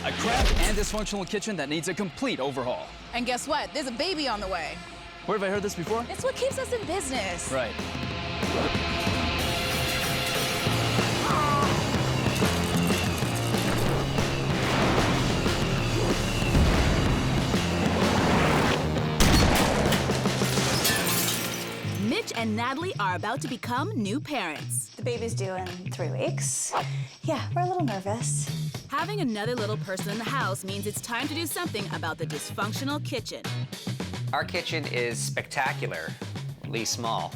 A cramped and dysfunctional kitchen that needs a complete overhaul. And guess what? There's a baby on the way. Where have I heard this before? It's what keeps us in business. Right. Mitch and Natalie are about to become new parents. The baby's due in 3 weeks. Yeah, we're a little nervous. Having another little person in the house means it's time to do something about the dysfunctional kitchen. Our kitchen is spectacularly small.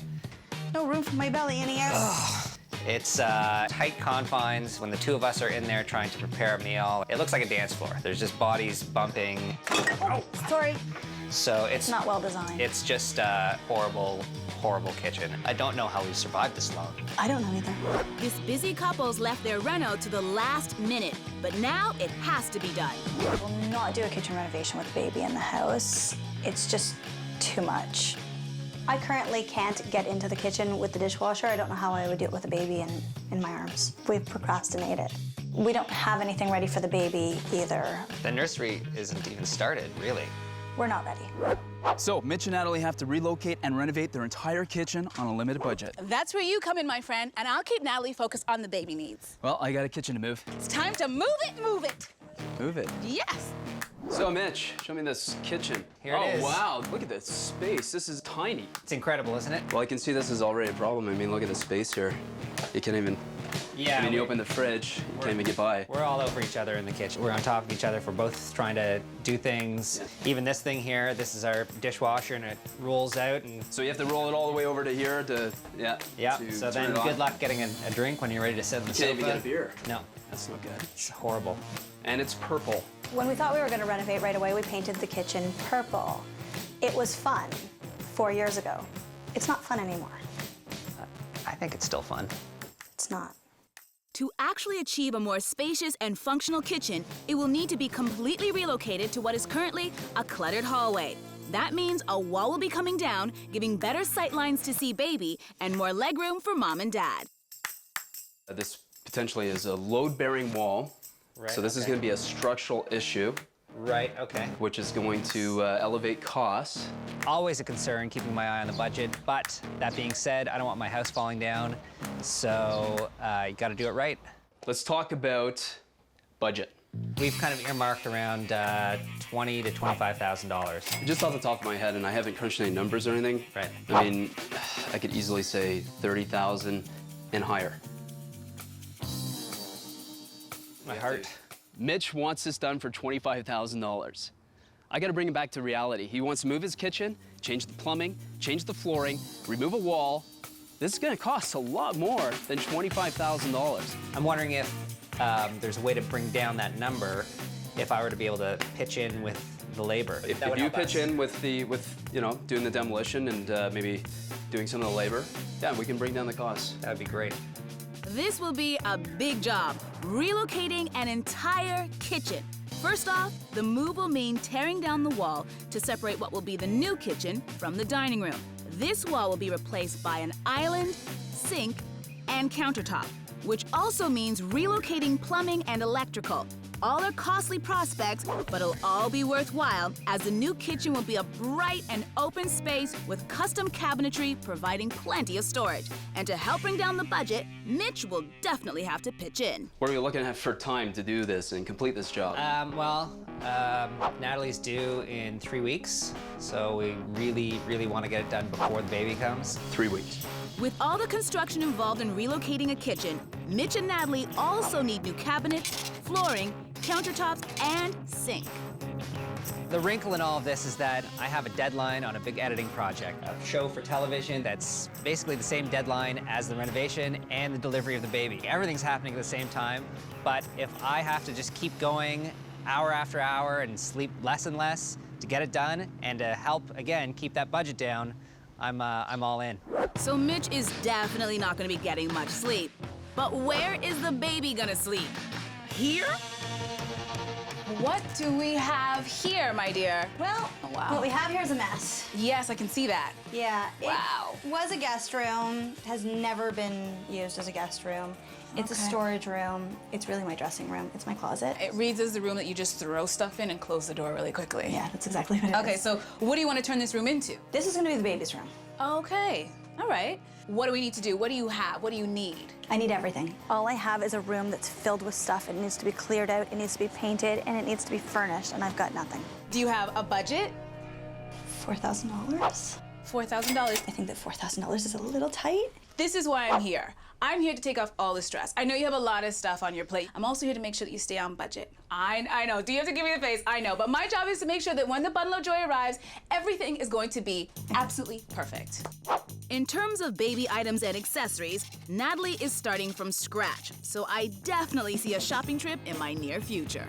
No room for my belly in here. It's tight confines. When the two of us are in there trying to prepare a meal, it looks like a dance floor. There's just bodies bumping. Oh, sorry. So It's not well designed. It's just a horrible, horrible kitchen. I don't know how we survived this long. I don't know either. This busy couple's left their reno to the last minute, but now it has to be done. We'll not do a kitchen renovation with a baby in the house. It's just too much. I currently can't get into the kitchen with the dishwasher. I don't know how I would do it with a baby in my arms. We've procrastinated. We don't have anything ready for the baby either. The nursery isn't even started, really. We're not ready. So, Mitch and Natalie have to relocate and renovate their entire kitchen on a limited budget. That's where you come in, my friend, and I'll keep Natalie focused on the baby needs. Well, I got a kitchen to move. It's time to move it, move it. Move it. Yes. So, Mitch, show me this kitchen. Here it is. Oh, wow. Look at this space. This is tiny. It's incredible, isn't it? Well, I can see this is already a problem. I mean, look at the space here. You can't even, Yeah. I mean, you open the fridge, you can't even get by. We're all over each other in the kitchen. We're on top of each other. We're both trying to do things. Even this thing here, this is our dishwasher, and it rolls out. And So you have to roll it all the way over to here to, yeah. to So turn then, it on. good luck getting a drink when you're ready to sit on the You can't sofa. even get a beer. No, That's not good. it's horrible. And it's purple. When we thought we were going to renovate right away, we painted the kitchen purple. It was fun 4 years ago. It's not fun anymore. I think it's still fun. It's not. To actually achieve a more spacious and functional kitchen, it will need to be completely relocated to what is currently a cluttered hallway. That means a wall will be coming down, giving better sight lines to see baby and more legroom for mom and dad. This potentially is a load-bearing wall. Right, So this is okay. going to be a structural issue, Right, okay. which is going to elevate costs. Always a concern, keeping my eye on the budget. But that being said, I don't want my house falling down. So you got to do it right. Let's talk about budget. We've kind of earmarked around $20,000 to $25,000. Just off the top of my head, and I haven't crunched any numbers or anything. Right. I mean, I could easily say 30,000 and higher. My heart. Mitch wants this done for $25,000. I gotta bring him back to reality. He wants to move his kitchen, change the plumbing, change the flooring, remove a wall. This is gonna cost a lot more than $25,000. I'm wondering if there's a way to bring down that number if I were to be able to pitch in with the labor. If That would you help pitch us. in with you know, doing the demolition and maybe doing some of the labor, yeah, we can bring down the costs. That would be great. This will be a big job, relocating an entire kitchen. First off, the move will mean tearing down the wall to separate what will be the new kitchen from the dining room. This wall will be replaced by an island, sink, and countertop, which also means relocating plumbing and electrical. All are costly prospects, but it'll all be worthwhile as the new kitchen will be a bright and open space with custom cabinetry providing plenty of storage. And to help bring down the budget, Mitch will definitely have to pitch in. What are we looking at for time to do this and complete this job? Natalie's due in 3 weeks, so we really, really want to get it done before the baby comes. 3 weeks. With all the construction involved in relocating a kitchen, Mitch and Natalie also need new cabinets, flooring, countertops, and sink. The wrinkle in all of this is that I have a deadline on a big editing project, a show for television that's basically the same deadline as the renovation and the delivery of the baby. Everything's happening at the same time, but if I have to just keep going hour after hour and sleep less and less to get it done and to help, again, keep that budget down, I'm all in. So Mitch is definitely not gonna be getting much sleep. But where is the baby gonna sleep? Here? What do we have here, my dear? Well, Oh, wow. what we have here is a mess. Yes, I can see that. Yeah, Wow. it was a guest room, has never been used as a guest room. It's a storage room. It's really my dressing room. It's my closet. It reads as the room that you just throw stuff in and close the door really quickly. Yeah, that's exactly what it is. Okay, so what do you want to turn this room into? This is gonna be the baby's room. Okay, all right. What do we need to do? What do you have? What do you need? I need everything. All I have is a room that's filled with stuff. It needs to be cleared out, it needs to be painted, and it needs to be furnished, and I've got nothing. Do you have a budget? $4,000? $4,000. I think that $4,000 is a little tight. This is why I'm here. I'm here to take off all the stress. I know you have a lot of stuff on your plate. I'm also here to make sure that you stay on budget. I know, do you have to give me the face? I know, but my job is to make sure that when the bundle of joy arrives, everything is going to be absolutely perfect. In terms of baby items and accessories, Natalie is starting from scratch, so I definitely see a shopping trip in my near future.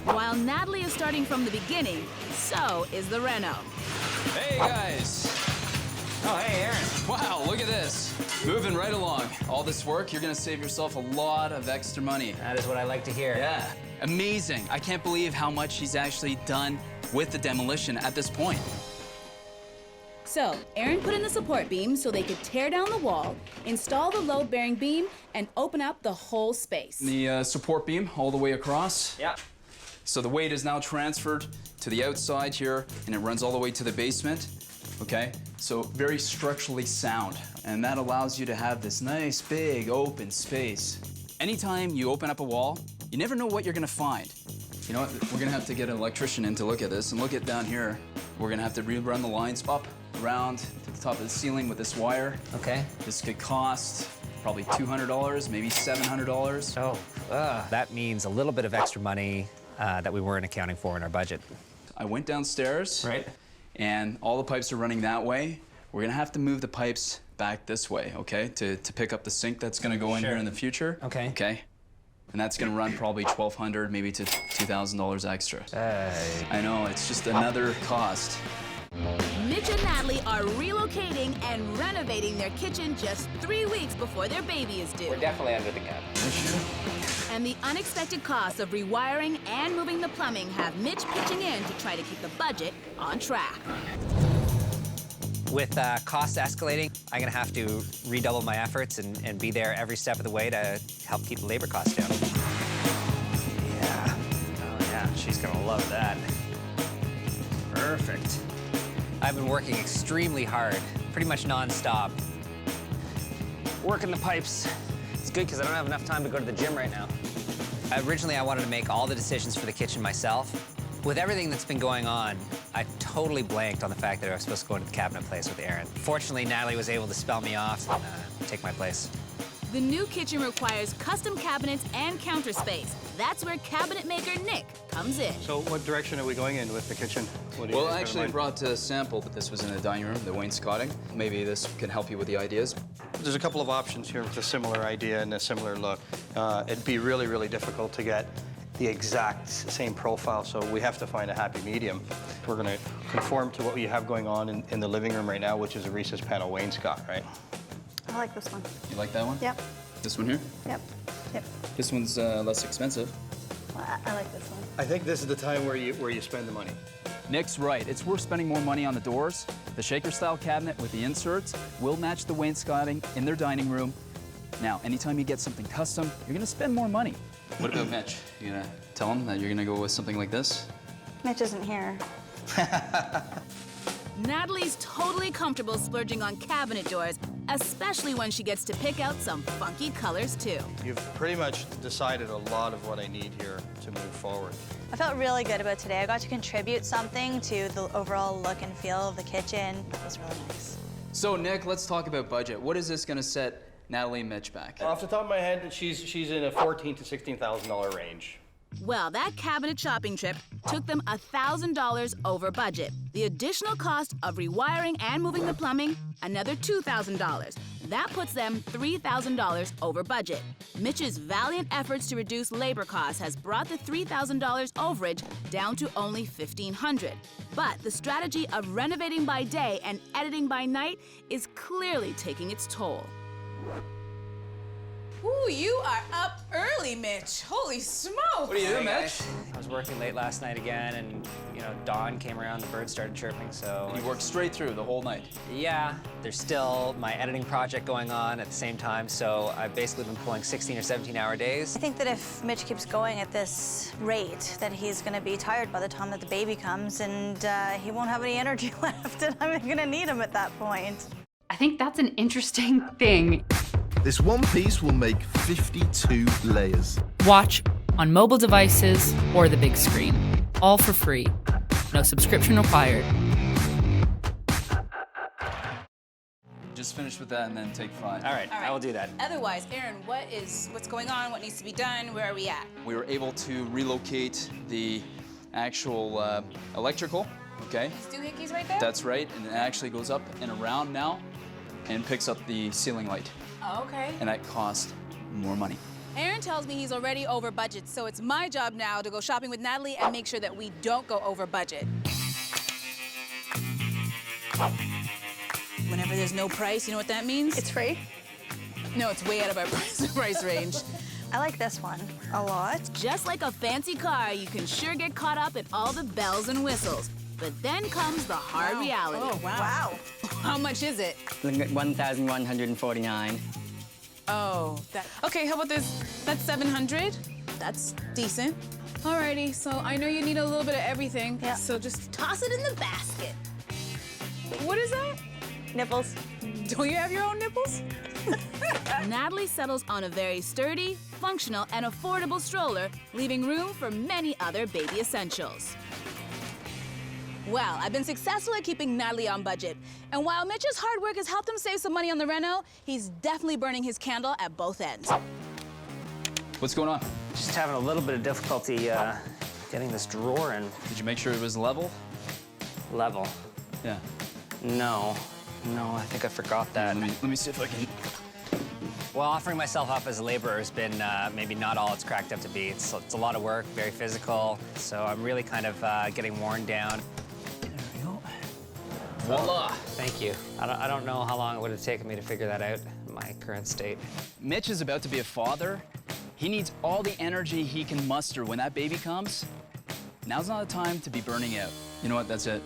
While Natalie is starting from the beginning, so is the reno. Hey, guys. Oh, hey, Aaron. Wow, look at this. Moving right along. All this work, you're gonna save yourself a lot of extra money. That is what I like to hear. Yeah, amazing. I can't believe how much she's actually done with the demolition at this point. So, Aaron put in the support beam so they could tear down the wall, install the load-bearing beam, and open up the whole space. The support beam all the way across. Yeah. So the weight is now transferred to the outside here, and it runs all the way to the basement, okay? So very structurally sound, and that allows you to have this nice, big, open space. Anytime you open up a wall, you never know what you're gonna find. You know what, we're gonna have to get an electrician in to look at this, and look at down here. We're gonna have to rerun the lines up, around to the top of the ceiling with this wire. Okay. This could cost probably $200, maybe $700. Oh, that means a little bit of extra money that we weren't accounting for in our budget. I went downstairs. Right. And all the pipes are running that way. We're gonna have to move the pipes back this way, okay? To pick up the sink that's gonna go in Sure. here in the future. Okay. Okay? And that's gonna run probably $1,200, maybe to $2,000 extra. I know, it's just another cost. Mitch and Natalie are relocating and renovating their kitchen just 3 weeks before their baby is due. We're definitely under the gun. And the unexpected costs of rewiring and moving the plumbing have Mitch pitching in to try to keep the budget on track. With costs escalating, I'm gonna have to redouble my efforts and be there every step of the way to help keep the labor costs down. Yeah. Oh yeah, she's gonna love that. Perfect. I've been working extremely hard, pretty much non-stop. Working the pipes. It's good because I don't have enough time to go to the gym right now. Originally, I wanted to make all the decisions for the kitchen myself. With everything that's been going on, I totally blanked on the fact that I was supposed to go into the cabinet place with Aaron. Fortunately, Natalie was able to spell me off and take my place. The new kitchen requires custom cabinets and counter space. That's where cabinet maker Nick comes in. So what direction are we going in with the kitchen? What do you Well, guys have in actually, I mind? brought a sample, but this was in the dining room, the wainscoting. Maybe this can help you with the ideas. There's a couple of options here with a similar idea and a similar look. It'd be really, really difficult to get the exact same profile, so we have to find a happy medium. We're gonna conform to what we have going on in the living room right now, which is a recess panel wainscot, right? I like this one. You like that one? Yep, This one here? yep, yep. This one's less expensive. Well, I like this one. I think this is the time where you spend the money. Nick's right. It's worth spending more money on the doors. The shaker-style cabinet with the inserts will match the wainscoting in their dining room. Now, anytime you get something custom, you're gonna spend more money. What about Mitch? You gonna tell him that you're gonna go with something like this? Mitch isn't here. Natalie's totally comfortable splurging on cabinet doors, especially when she gets to pick out some funky colors too. You've pretty much decided a lot of what I need here to move forward. I felt really good about today. I got to contribute something to the overall look and feel of the kitchen. That was really nice. So, Nick, let's talk about budget. What is this gonna set Natalie and Mitch back? Off the top of my head, she's in a $14,000 to $16,000 range. Well, that cabinet shopping trip took them $1,000 over budget. The additional cost of rewiring and moving the plumbing, another $2,000. That puts them $3,000 over budget. Mitch's valiant efforts to reduce labor costs has brought the $3,000 overage down to only $1,500. But the strategy of renovating by day and editing by night is clearly taking its toll. Ooh, you are up early, Mitch. Holy smoke! What are you doing, Hey, Mitch? guys. I was working late last night again, and dawn came around, the birds started chirping, so. You worked straight through the whole night. Yeah, there's still my editing project going on at the same time, so I've basically been pulling 16 or 17-hour days. I think that if Mitch keeps going at this rate, that he's gonna be tired by the time that the baby comes, and he won't have any energy left, and I'm gonna need him at that point. I think that's an interesting thing. This one piece will make 52 layers. Watch on mobile devices or the big screen. All for free. No subscription required. Just finish with that and then take 5. All right, I will do that. Otherwise, Aaron, what's going on? What needs to be done? Where are we at? We were able to relocate the actual electrical, okay? These doohickeys right there? That's right, and it actually goes up and around now and picks up the ceiling light. Oh, okay. And that cost more money. Aaron tells me he's already over budget, so it's my job now to go shopping with Natalie and make sure that we don't go over budget. Whenever there's no price, you know what that means? It's free. No, it's way out of our price range. I like this one a lot. Just like a fancy car, you can sure get caught up in all the bells and whistles. But then comes the hard reality. Oh, wow. How much is it? 1,149. Oh, okay, how about this? That's 700. That's decent. Alrighty, so I know you need a little bit of everything. Yeah. So just toss it in the basket. What is that? Nipples. Don't you have your own nipples? Natalie settles on a very sturdy, functional, and affordable stroller, leaving room for many other baby essentials. Well, I've been successful at keeping Natalie on budget. And while Mitch's hard work has helped him save some money on the reno, he's definitely burning his candle at both ends. What's going on? Just having a little bit of difficulty getting this drawer in Did you make sure it was level? level. Yeah. No, I think I forgot that. Let me see if I can. Well, offering myself up as a laborer has been maybe not all it's cracked up to be. It's a lot of work, very physical, so I'm really kind of getting worn down. There we go. Voila! Thank you. I don't know how long it would have taken me to figure that out in my current state. Mitch is about to be a father. He needs all the energy he can muster when that baby comes. Now's not the time to be burning out. You know what? That's it.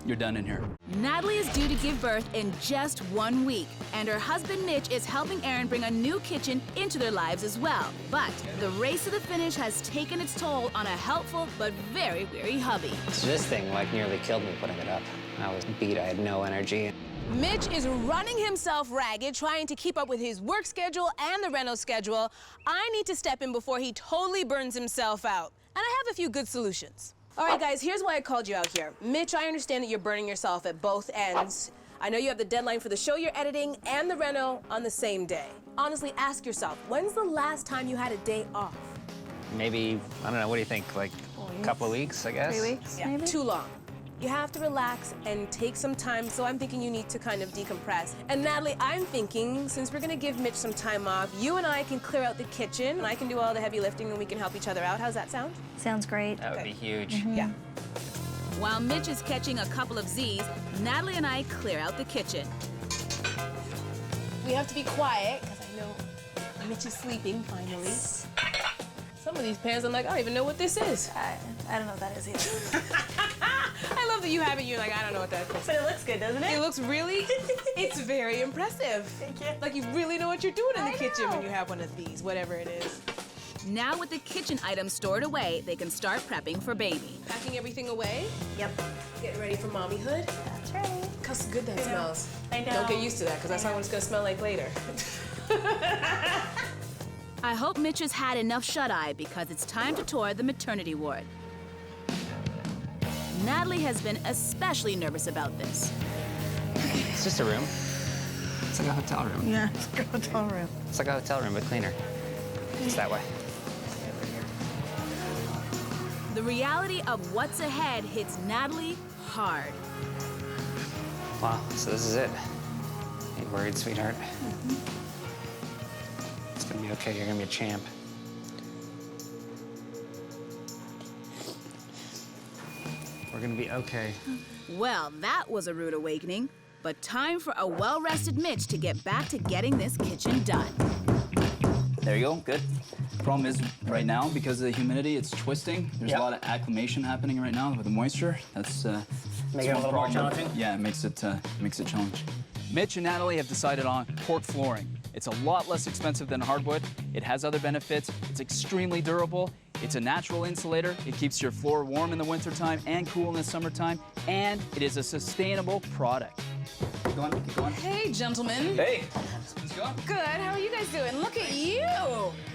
You're done in here. Natalie is due to give birth in just 1 week, and her husband Mitch is helping Aaron bring a new kitchen into their lives as well. But the race to the finish has taken its toll on a helpful but very weary hubby. So this thing nearly killed me putting it up. I was beat, I had no energy. Mitch is running himself ragged, trying to keep up with his work schedule and the reno schedule. I need to step in before he totally burns himself out. And I have a few good solutions. All right, guys, here's why I called you out here. Mitch, I understand that you're burning yourself at both ends. I know you have the deadline for the show you're editing and the reno on the same day. Honestly, ask yourself, when's the last time you had a day off? Maybe, I don't know, what do you think? Like a couple of weeks, I guess? 3 weeks, maybe? Too long. You have to relax and take some time, so I'm thinking you need to kind of decompress. And Natalie, I'm thinking, since we're gonna give Mitch some time off, you and I can clear out the kitchen, and I can do all the heavy lifting, and we can help each other out. How's that sound? Sounds great. That would be huge. Yeah. While Mitch is catching a couple of Z's, Natalie and I clear out the kitchen. We have to be quiet, because I know Mitch is sleeping, finally. Some of these pans, I'm like, I don't even know what this is. I don't know what that is either. I love that you have it, you're like, I don't know what that is. But it looks good, doesn't it? It looks really, it's very impressive. Thank you. Like you really know what you're doing in the I kitchen know. when you have one of these, whatever it is. Now with the kitchen items stored away, they can start prepping for baby. Packing everything away, Yep. getting ready for mommyhood. That's right. How good that smells. I know. Don't get used to that, because that's not what it's gonna smell like later. I hope Mitch has had enough shut-eye because it's time to tour the maternity ward. Natalie has been especially nervous about this. It's just a room. It's like a hotel room. Yeah, it's a hotel room. It's like a hotel room, but cleaner. It's that way. The reality of what's ahead hits Natalie hard. Wow, so this is it. Ain't worried, sweetheart. It's gonna be okay, you're gonna be a champ. We're gonna be okay. Well, that was a rude awakening, but time for a well-rested Mitch to get back to getting this kitchen done. There you go, good. Problem is, right now, because of the humidity, it's twisting. There's a lot of acclimation happening right now with the moisture. That's Make it a little more challenging? Yeah, it makes it challenging. Mitch and Natalie have decided on cork flooring. It's a lot less expensive than hardwood. It has other benefits. It's extremely durable. It's a natural insulator. It keeps your floor warm in the wintertime and cool in the summertime. And it is a sustainable product. Keep going, keep going. Hey, gentlemen. Hey, let's go. Good. How are you guys doing? Look at you.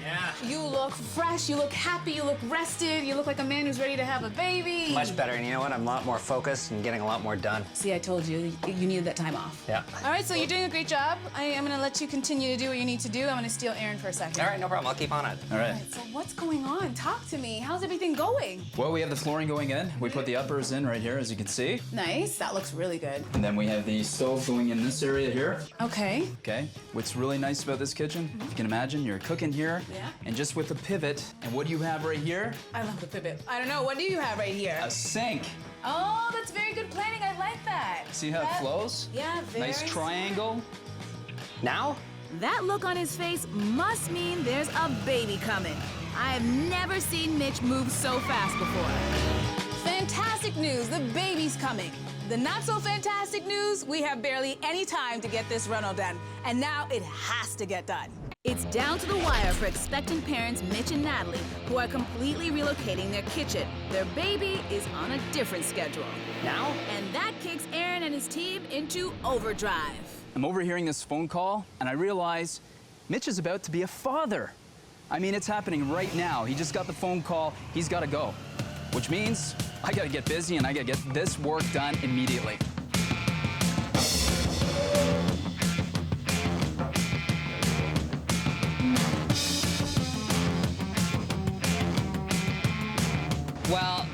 Yeah. You look fresh. You look happy. You look rested. You look like a man who's ready to have a baby. Much better, and you know what? I'm a lot more focused and getting a lot more done. See, I told you, you needed that time off. Yeah. All right, so you're doing a great job. I am gonna let you continue to do what you need to do. I'm gonna steal Aaron for a second. All right, no problem. I'll keep on it. All right. All right, so what's going on? Talk to me. How's everything going? Well, we have the flooring going in. We put the uppers in right here, as you can see. Nice. That looks really good. And then we have the stove going in this area here. Okay. Okay. What's really nice about this kitchen, if you can imagine, you're cooking here. Yeah. And just with the pivot, and what do you have right here? I love the pivot. I don't know. What do you have right here? A sink. Oh, that's very good planning. I like that. See how it flows? Yeah, very Nice triangle. Now? That look on his face must mean there's a baby coming. I have never seen Mitch move so fast before. Fantastic news. The baby's coming. The not so fantastic news, we have barely any time to get this reno done. And now it has to get done. It's down to the wire for expectant parents Mitch and Natalie, who are completely relocating their kitchen. Their baby is on a different schedule. Now? And that kicks Aaron and his team into overdrive. I'm overhearing this phone call, and I realize Mitch is about to be a father. I mean, it's happening right now. He just got the phone call. He's got to go, which means I got to get busy, and I got to get this work done immediately. Well,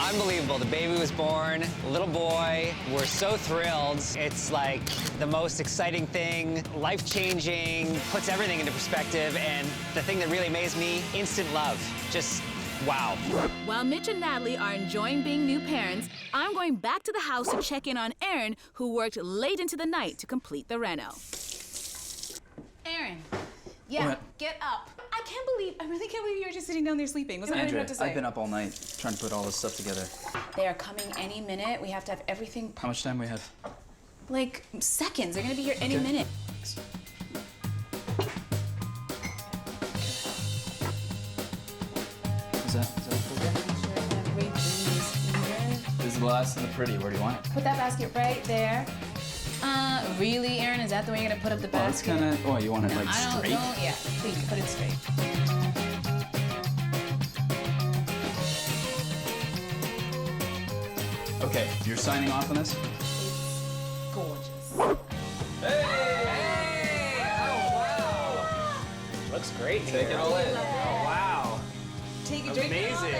unbelievable. The baby was born, little boy. We're so thrilled. It's like the most exciting thing, life-changing, puts everything into perspective, and the thing that really amazed me, instant love. Just wow. While Mitch and Natalie are enjoying being new parents, I'm going back to the house to check in on Aaron, who worked late into the night to complete the reno. Aaron. Yeah, What? get up. I really can't believe you were just sitting down there sleeping. What's that Andrea, have to say? I've been up all night trying to put all this stuff together. They are coming any minute. We have to have everything, How much time we have? like, seconds. They're gonna be here any Okay. minute. Is that okay? This is the last and the pretty. Where do you want it? Put that basket right there. Really, Aaron? Is that the way you're gonna put up the Well, it's basket? kind of. Oh, you want it like I don't straight? know. Yeah, please put it straight. Okay, you're signing off on this? Gorgeous. Looks great Take it all in. Oh, wow. Take it Amazing.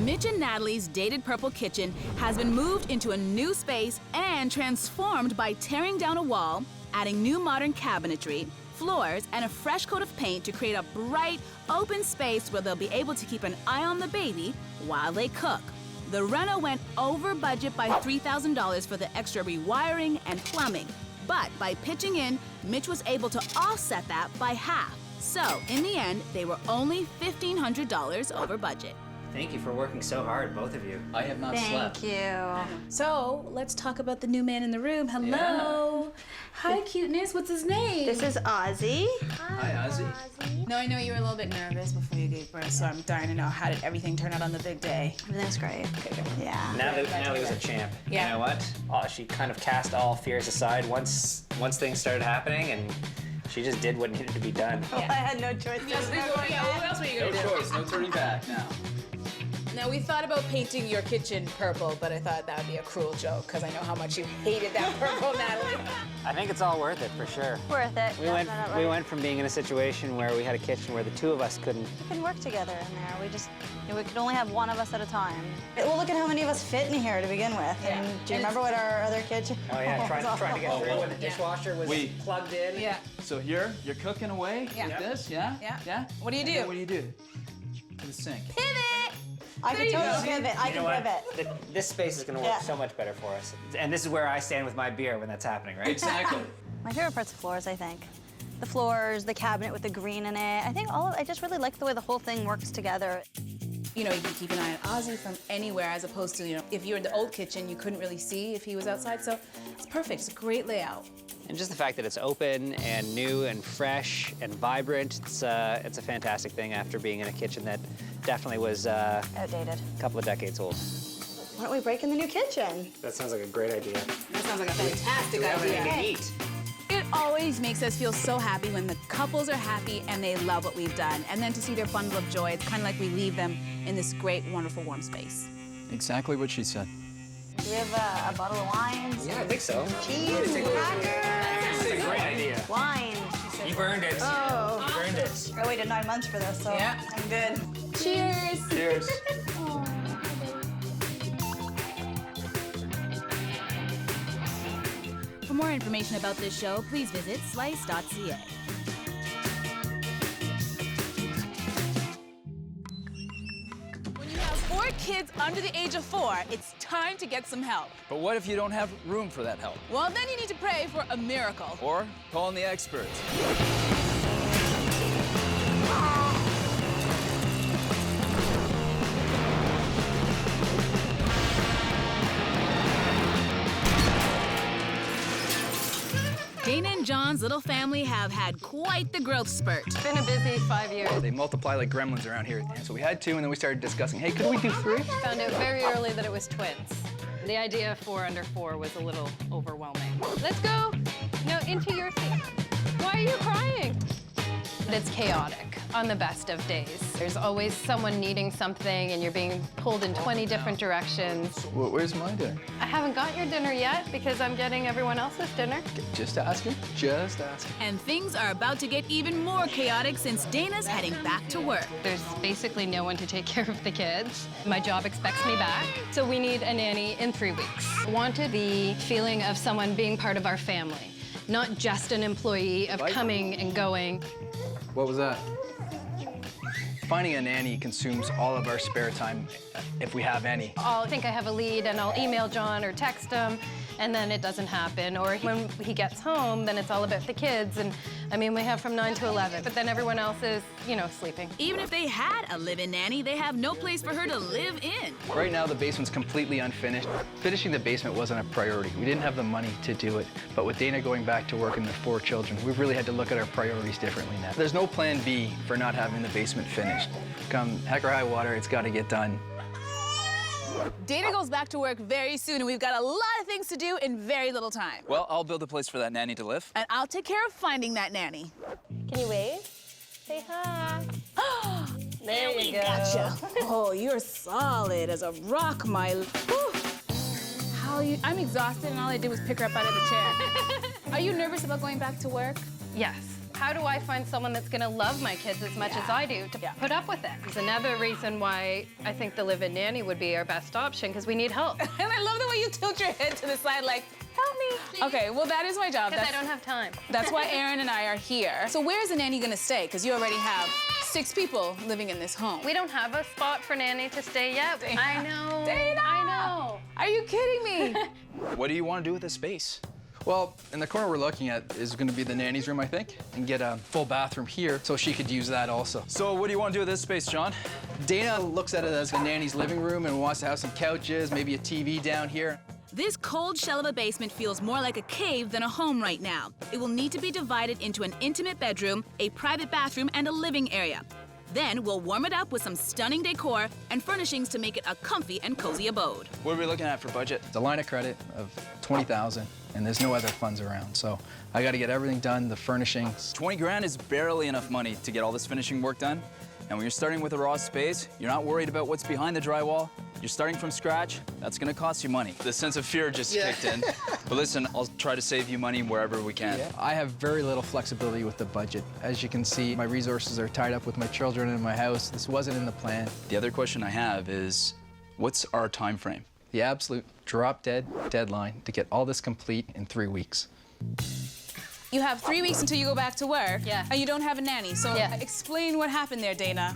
Mitch and Natalie's dated purple kitchen has been moved into a new space and transformed by tearing down a wall, adding new modern cabinetry, floors, and a fresh coat of paint to create a bright, open space where they'll be able to keep an eye on the baby while they cook. The reno went over budget by $3,000 for the extra rewiring and plumbing. But by pitching in, Mitch was able to offset that by half. So, in the end, they were only $1,500 over budget. Thank you for working so hard, both of you. I have not slept. Thank you. So, let's talk about the new man in the room. Hello. Hi, cuteness. What's his name? This is Ozzy. Hi, Ozzy. No, I know you were a little bit nervous before you gave birth, so I'm dying to know, how did everything turn out on the big day? Everything's great. Yeah. Natalie was a champ. Yeah. You know what? She kind of cast all fears aside once things started happening, and she just did what needed to be done. I had no choice. What else were you No gonna do? choice, no turning back now. Now, we thought about painting your kitchen purple, but I thought that would be a cruel joke, because I know how much you hated that purple, Natalie. I think it's all worth it for sure. Worth it. We went from being in a situation where we had a kitchen where the two of us couldn't. We can work together in there. We could only have one of us at a time. Well, look at how many of us fit in here to begin with. Yeah. And do you remember what our other kitchen? Oh yeah, trying to get through when the dishwasher was Wait. plugged in. Yeah. So here, you're cooking away Yeah. with this, yeah? Yeah. Yeah? What do you And do? then what do you do? To the sink. I can totally pivot. I You know can what? pivot. This space is going to work Yeah. so much better for us. And this is where I stand with my beer when that's happening, right? Exactly. My favorite part's the floors, I think. The floors, the cabinet with the green in it. I just really like the way the whole thing works together. You know, you can keep an eye on Ozzy from anywhere, as opposed to, you know, if you were in the old kitchen, you couldn't really see if he was outside. So it's perfect. It's a great layout. And just the fact that it's open and new and fresh and vibrant, it's a fantastic thing after being in a kitchen that definitely was Outdated. a couple of decades old. Why don't we break in the new kitchen? That sounds like a great idea. That sounds like a fantastic idea. It always makes us feel so happy when the couples are happy and they love what we've done. And then to see their bundle of joy, it's kind of like we leave them in this great, wonderful, warm space. Exactly what she said. Do we have a bottle of wine? Yeah, I think so. Cheese, crackers. That's a great idea. Wine. You burned it. Oh. You burned it. I waited 9 months for this, so Yeah. I'm good. Cheers. Cheers. For more information about this show, please visit slice.ca. When you have 4 kids under the age of 4, it's time to get some help. But what if you don't have room for that help? Well, then you need to pray for a miracle. Or call in the experts. Dana and John's little family have had quite the growth spurt. It's been a busy 5 years. They multiply like gremlins around here. So we had 2, and then we started discussing, hey, could we do 3? Found out very early that it was twins. The idea of 4 under 4 was a little overwhelming. Let's go. No, into your seat. Why are you crying? It's chaotic on the best of days. There's always someone needing something, and you're being pulled in 20 different directions. Well, where's my dinner? I haven't got your dinner yet because I'm getting everyone else's dinner. Just asking. Just asking. And things are about to get even more chaotic since Dana's heading back to work. There's basically no one to take care of the kids. My job expects me back, so we need a nanny in 3 weeks. I wanted the feeling of someone being part of our family, not just an employee of coming and going. What was that? Finding a nanny consumes all of our spare time, if we have any. I'll think I have a lead and I'll email John or text him, and then it doesn't happen. Or when he gets home, then it's all about the kids. And I mean, we have from 9 to 11, but then everyone else is, you know, sleeping. Even if they had a live-in nanny, they have no place for her to live in. Right now, the basement's completely unfinished. Finishing the basement wasn't a priority. We didn't have the money to do it. But with Dana going back to work and the 4 children, we've really had to look at our priorities differently now. There's no plan B for not having the basement finished. Come heck or high water, it's got to get done. Dana goes back to work very soon, and we've got a lot of things to do in very little time. Well, I'll build a place for that nanny to live. And I'll take care of finding that nanny. Can you wave? Say hi. There we go. Gotcha. Oh, you're solid as a rock, my... Whew. How are you... I'm exhausted, and all I did was pick her up out of the chair. Are you nervous about going back to work? Yes. How do I find someone that's gonna love my kids as much as I do to put up with it? It's another reason why I think the live-in nanny would be our best option, because we need help. And I love the way you tilt your head to the side like, help me. Okay, well, that is my job. Because I don't have time. That's why Aaron and I are here. So where's the nanny gonna stay? Because you already have 6 people living in this home. We don't have a spot for nanny to stay yet. Dana. I know. Dana! I know. Are you kidding me? What do you want to do with this space? Well, in the corner we're looking at is going to be the nanny's room, I think, and get a full bathroom here so she could use that also. So what do you want to do with this space, John? Dana looks at it as a nanny's living room and wants to have some couches, maybe a TV down here. This cold shell of a basement feels more like a cave than a home right now. It will need to be divided into an intimate bedroom, a private bathroom, and a living area. Then we'll warm it up with some stunning decor and furnishings to make it a comfy and cozy abode. What are we looking at for budget? It's a line of credit of $20,000, and there's no other funds around. So I got to get everything done, the furnishings. 20 grand is barely enough money to get all this finishing work done. And when you're starting with a raw space, you're not worried about what's behind the drywall. You're starting from scratch, that's gonna cost you money. The sense of fear just kicked in. But listen, I'll try to save you money wherever we can. Yeah. I have very little flexibility with the budget. As you can see, my resources are tied up with my children and my house. This wasn't in the plan. The other question I have is, what's our time frame? The absolute drop-dead deadline to get all this complete in 3 weeks. You have 3 weeks until you go back to work. Yeah. And you don't have a nanny. So explain what happened there, Dana.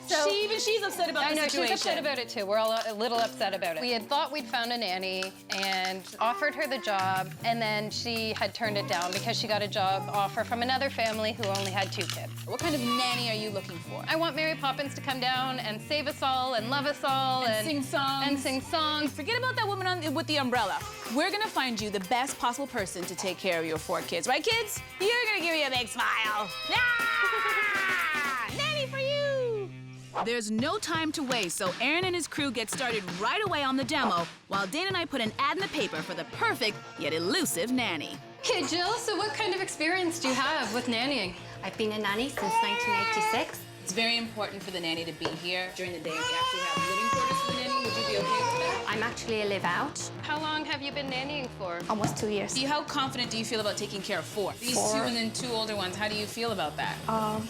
So So she's upset about I the know, situation. she's upset about it too. We're all a little upset about it. We had thought we'd found a nanny and offered her the job, and then she had turned it down because she got a job offer from another family who only had 2 kids. What kind of nanny are you looking for? I want Mary Poppins to come down and save us all and love us all And sing songs. And sing songs. Forget about that woman with the umbrella. We're gonna find you the best possible person to take care of your 4 kids, right, kids? You're gonna give me a big smile. Ah! Nanny for you! There's no time to waste, so Aaron and his crew get started right away on the demo, while Dana and I put an ad in the paper for the perfect yet elusive nanny. Okay, Jill, so what kind of experience do you have with nannying? I've been a nanny since 1986. It's very important for the nanny to be here during the day. We actually have living quarters for the nanny. Would you be okay with that? I'm actually a live out. How long have you been nannying for? Almost 2 years. How confident do you feel about taking care of 4? These 2 and then 2 older ones, how do you feel about that? A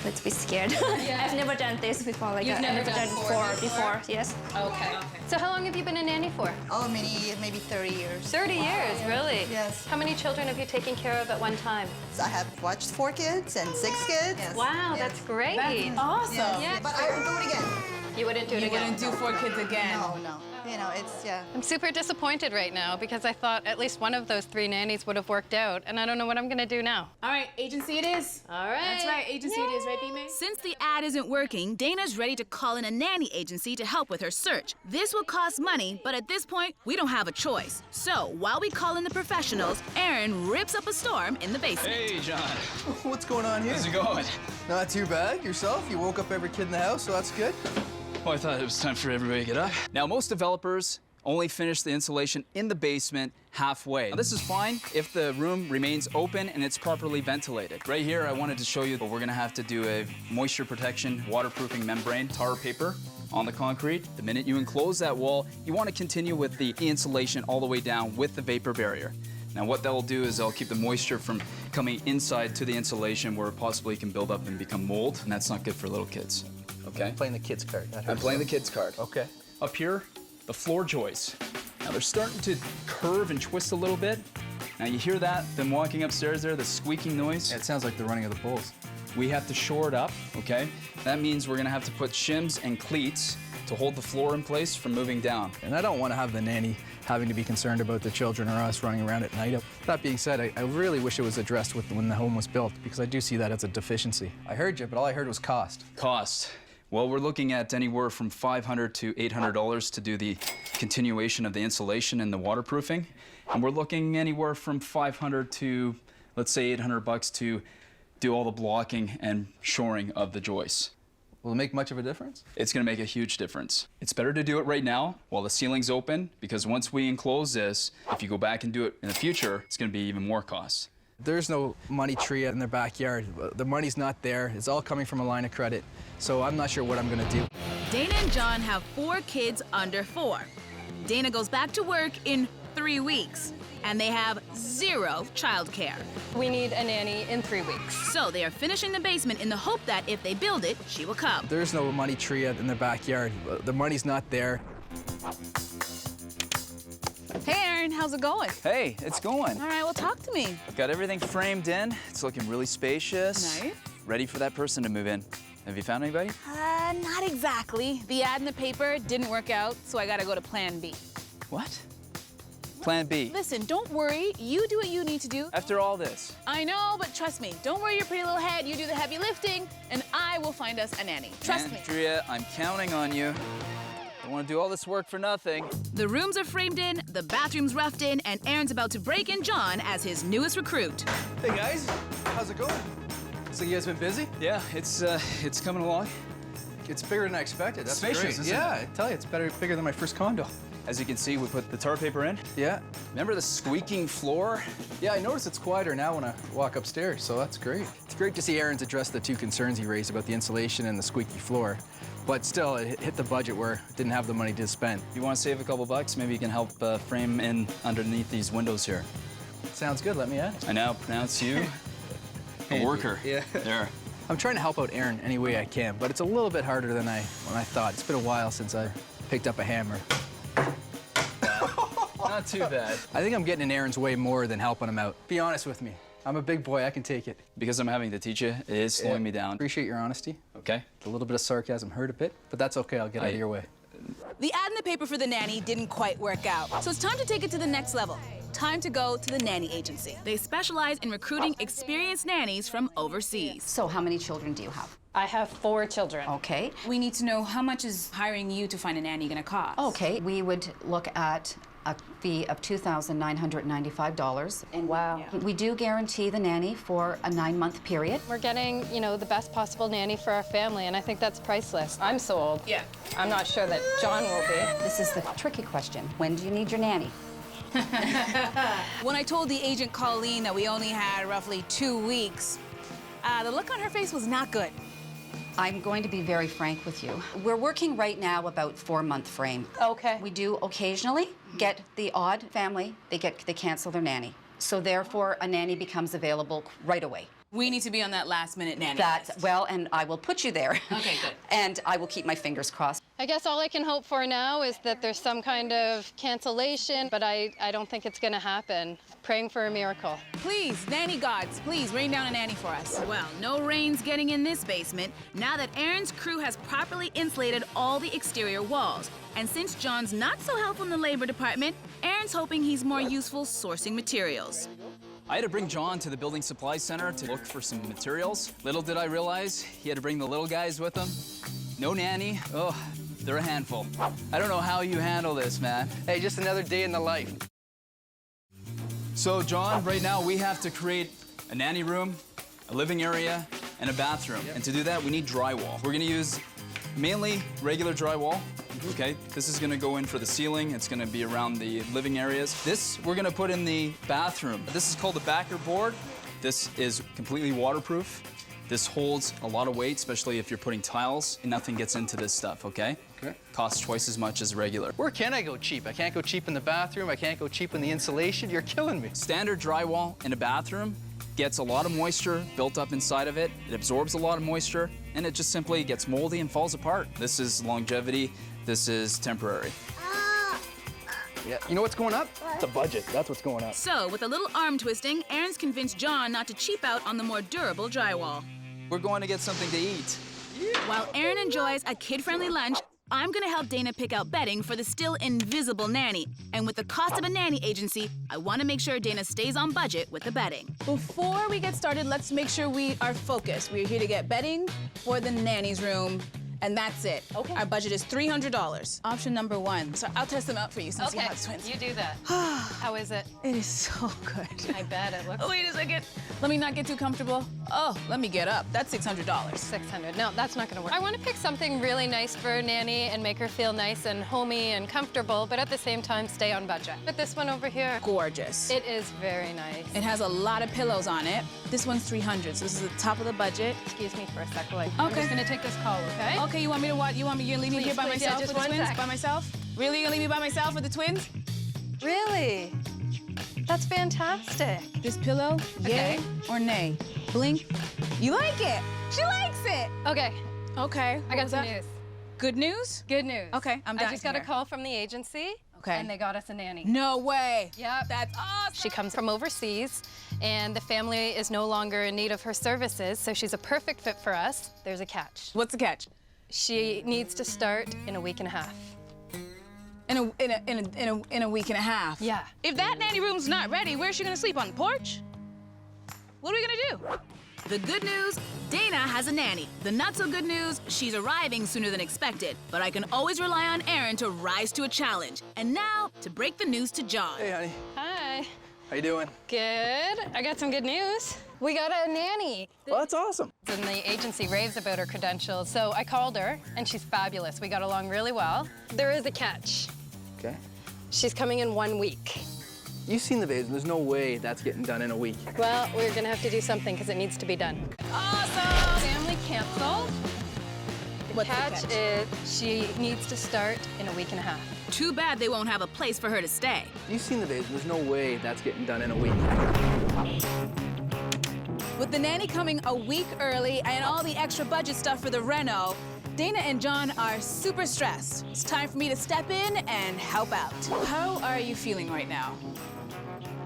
little bit scared. Yeah. I've never done this before. Like You've never done 4 before. Yes. Okay. So how long have you been a nanny for? Oh, maybe 30 years. 30 years, really? Yes. How many children have you taken care of at one time? I have watched 4 kids and 6 kids. Yes. Wow, that's great. That's awesome. Yes. Yeah. But I would do it again. You wouldn't do it You again? wouldn't do 4 kids again? No. You know, it's, yeah. I'm super disappointed right now because I thought at least one of those 3 nannies would have worked out, and I don't know what I'm gonna do now. All right, agency it is. All right. That's right, agency it is, right, B-May? Since the ad isn't working, Dana's ready to call in a nanny agency to help with her search. This will cost money, but at this point, we don't have a choice. So while we call in the professionals, Aaron rips up a storm in the basement. Hey, John. What's going on here? How's it going? Not too bad. Yourself? You woke up every kid in the house, so that's good. Well, I thought it was time for everybody to get up. Now, most developers only finish the insulation in the basement halfway. Now, this is fine if the room remains open and it's properly ventilated. Right here, I wanted to show you that we're gonna have to do a moisture protection, waterproofing membrane, tar paper on the concrete. The minute you enclose that wall, you wanna continue with the insulation all the way down with the vapor barrier. Now, what that will do is it'll keep the moisture from coming inside to the insulation where it possibly can build up and become mold, and that's not good for little kids, okay? I'm playing the kids card. I'm playing the kids card. Okay. Up here, the floor joists. Now they're starting to curve and twist a little bit. Now you hear that, them walking upstairs there, the squeaking noise? Yeah, it sounds like the running of the bulls. We have to shore it up, okay? That means we're gonna have to put shims and cleats to hold the floor in place from moving down. And I don't want to have the nanny having to be concerned about the children or us running around at night. That being said, I really wish it was addressed when the home was built, because I do see that as a deficiency. I heard you, but all I heard was cost. Cost. Well, we're looking at anywhere from $500 to $800 to do the continuation of the insulation and the waterproofing. And we're looking anywhere from $500 to, let's say, $800 to do all the blocking and shoring of the joists. Will it make much of a difference? It's gonna make a huge difference. It's better to do it right now while the ceiling's open, because once we enclose this, if you go back and do it in the future, it's gonna be even more cost. There's no money tree in their backyard. The money's not there. It's all coming from a line of credit. So I'm not sure what I'm gonna do. Dana and John have 4 kids under 4. Dana goes back to work in 3 weeks, and they have 0 childcare. We need a nanny in 3 weeks. So they are finishing the basement in the hope that if they build it, she will come. There's no money tree in their backyard. The money's not there. Hey, Aaron, how's it going? Hey, it's going. All right, well, talk to me. Got everything framed in. It's looking really spacious. Nice. Ready for that person to move in. Have you found anybody? Not exactly. The ad in the paper didn't work out, so I gotta go to plan B. What? Plan B. Listen, don't worry. You do what you need to do. After all this. I know, but trust me. Don't worry your pretty little head. You do the heavy lifting, and I will find us a nanny. Trust me. Andrea, I'm counting on you. I want to do all this work for nothing. The rooms are framed in, the bathroom's roughed in, and Aaron's about to break in John as his newest recruit. Hey guys, how's it going? So you guys been busy? Yeah, it's coming along. It's bigger than I expected. That's Spacious, great. isn't Yeah, it? I tell you, it's bigger than my first condo. As you can see, we put the tar paper in. Yeah. Remember the squeaking floor? Yeah, I notice it's quieter now when I walk upstairs, so that's great. It's great to see Aaron's addressed the 2 concerns he raised about the insulation and the squeaky floor. But still, it hit the budget where I didn't have the money to spend. You want to save a couple bucks? Maybe you can help frame in underneath these windows here. Sounds good, let me ask. I now pronounce you a worker. Yeah. There. I'm trying to help out Aaron any way I can, but it's a little bit harder than I thought. It's been a while since I picked up a hammer. Not too bad. I think I'm getting in Aaron's way more than helping him out. Be honest with me. I'm a big boy, I can take it. Because I'm having to teach you, it is slowing me down. Appreciate your honesty. Okay? A little bit of sarcasm hurt a bit, but that's okay. I'll get out of your way. The ad in the paper for the nanny didn't quite work out, so it's time to take it to the next level. Time to go to the nanny agency. They specialize in recruiting experienced nannies from overseas. So how many children do you have? I have 4 children. Okay. We need to know, how much is hiring you to find a nanny gonna cost? Okay, we would look at a fee of $2,995. And wow. We do guarantee the nanny for a 9-month period. We're getting, you know, the best possible nanny for our family, and I think that's priceless. I'm sold. Yeah. I'm not sure that John will be. This is the tricky question. When do you need your nanny? When I told the agent Colleen that we only had roughly 2 weeks, the look on her face was not good. I'm going to be very frank with you. We're working right now about 4-month frame. Okay. We do occasionally get the odd family, they cancel their nanny. So therefore, a nanny becomes available right away. We need to be on that last-minute nanny list. Well, and I will put you there. Okay, good. And I will keep my fingers crossed. I guess all I can hope for now is that there's some kind of cancellation, but I don't think it's gonna happen. Praying for a miracle. Please, nanny gods, please rain down a nanny for us. Well, no rain's getting in this basement now that Aaron's crew has properly insulated all the exterior walls. And since John's not so helpful in the labor department, Aaron's hoping he's more useful sourcing materials. I had to bring John to the building supply center to look for some materials. Little did I realize he had to bring the little guys with him. No nanny. Oh, they're a handful. I don't know how you handle this, man. Hey, just another day in the life. So, John, right now we have to create a nanny room, a living area, and a bathroom. And to do that, we need drywall. We're gonna use mainly regular drywall. Okay, this is gonna go in for the ceiling. It's gonna be around the living areas. This, we're gonna put in the bathroom. This is called the backer board. This is completely waterproof. This holds a lot of weight, especially if you're putting tiles, and nothing gets into this stuff, okay? Okay. Costs twice as much as regular. Where can I go cheap? I can't go cheap in the bathroom. I can't go cheap in the insulation. You're killing me. Standard drywall in a bathroom gets a lot of moisture built up inside of it. It absorbs a lot of moisture, and it just simply gets moldy and falls apart. This is longevity. This is temporary. Yeah, you know what's going up? The budget. That's what's going up. So, with a little arm twisting, Aaron's convinced John not to cheap out on the more durable drywall. We're going to get something to eat. While Aaron enjoys a kid-friendly lunch, I'm gonna help Dana pick out bedding for the still invisible nanny. And with the cost of a nanny agency, I wanna make sure Dana stays on budget with the bedding. Before we get started, let's make sure we are focused. We're here to get bedding for the nanny's room, and that's it. Okay. Our budget is $300. Option number 1. So I'll test them out for you since you have twins. You do that. How is it? It is so good. I bet it looks. Oh, wait a second. Let me not get too comfortable. Oh, let me get up. That's $600. 600. No, that's not gonna work. I want to pick something really nice for a nanny and make her feel nice and homey and comfortable, but at the same time stay on budget. But this one over here. Gorgeous. It is very nice. It has a lot of pillows on it. This one's $300, so this is the top of the budget. Excuse me for a sec, like, I'm just gonna take this call, okay? Okay, you want me to watch? You gonna leave me here by Please, myself just with the one twins? sec. By myself? Really, you gonna leave me by myself with the twins? Really? That's fantastic. This pillow, yay or nay? Blink. You like it? She likes it. Okay. Okay. I got some news. Good news? Good news. Okay, I'm done. I just got a call from the agency. Okay. And they got us a nanny. No way. Yep. That's awesome. She comes from overseas, and the family is no longer in need of her services, so she's a perfect fit for us. There's a catch. What's the catch? She needs to start in a week and a half. In a week and a half. Yeah. If that nanny room's not ready, where's she gonna sleep, on the porch? What are we gonna do? The good news, Dana has a nanny. The not so good news, she's arriving sooner than expected. But I can always rely on Aaron to rise to a challenge. And now, to break the news to John. Hey, honey. Hi. How you doing? Good. I got some good news. We got a nanny. Well, that's awesome. And the agency raves about her credentials, so I called her, and she's fabulous. We got along really well. There is a catch. Okay. She's coming in 1 week. You've seen the videos, and there's no way that's getting done in a week. Well, we're gonna have to do something because it needs to be done. Awesome! Family canceled. The catch is she needs to start in a week and a half. Too bad they won't have a place for her to stay. You've seen the videos, and there's no way that's getting done in a week. With the nanny coming a week early and all the extra budget stuff for the reno, Dana and John are super stressed. It's time for me to step in and help out. How are you feeling right now?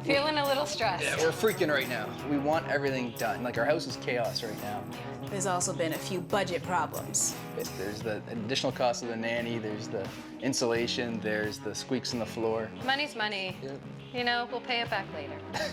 Feeling a little stressed. Yeah, we're freaking right now. We want everything done. Like, our house is chaos right now. There's also been a few budget problems. There's the additional cost of the nanny, there's the insulation, there's the squeaks in the floor. Money's money. You know, we'll pay it back later.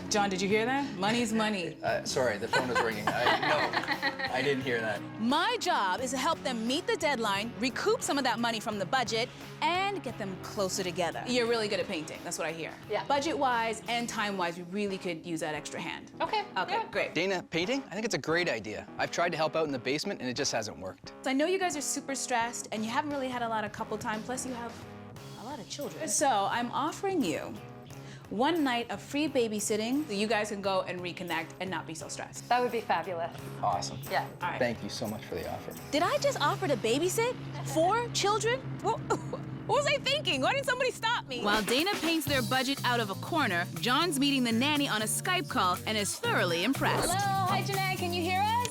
John, did you hear that? Money's money. Sorry, the phone was ringing. I didn't hear that. My job is to help them meet the deadline, recoup some of that money from the budget, and get them closer together. You're really good at painting, that's what I hear. Yeah. Budget-wise and time-wise, we really could use that extra hand. Okay. Okay, great. Dana, painting? I think it's a great idea. I've tried to help out in the basement and it just hasn't worked. So I know you guys are super stressed and you haven't really had a lot of couple time, plus you have a lot of children. So I'm offering you one night of free babysitting so you guys can go and reconnect and not be so stressed. That would be fabulous. Awesome. Yeah. All right. Thank you so much for the offer. Did I just offer to babysit 4 children? What was I thinking? Why didn't somebody stop me? While Dana paints their budget out of a corner, John's meeting the nanny on a Skype call and is thoroughly impressed. Hello, hi Janae, can you hear us?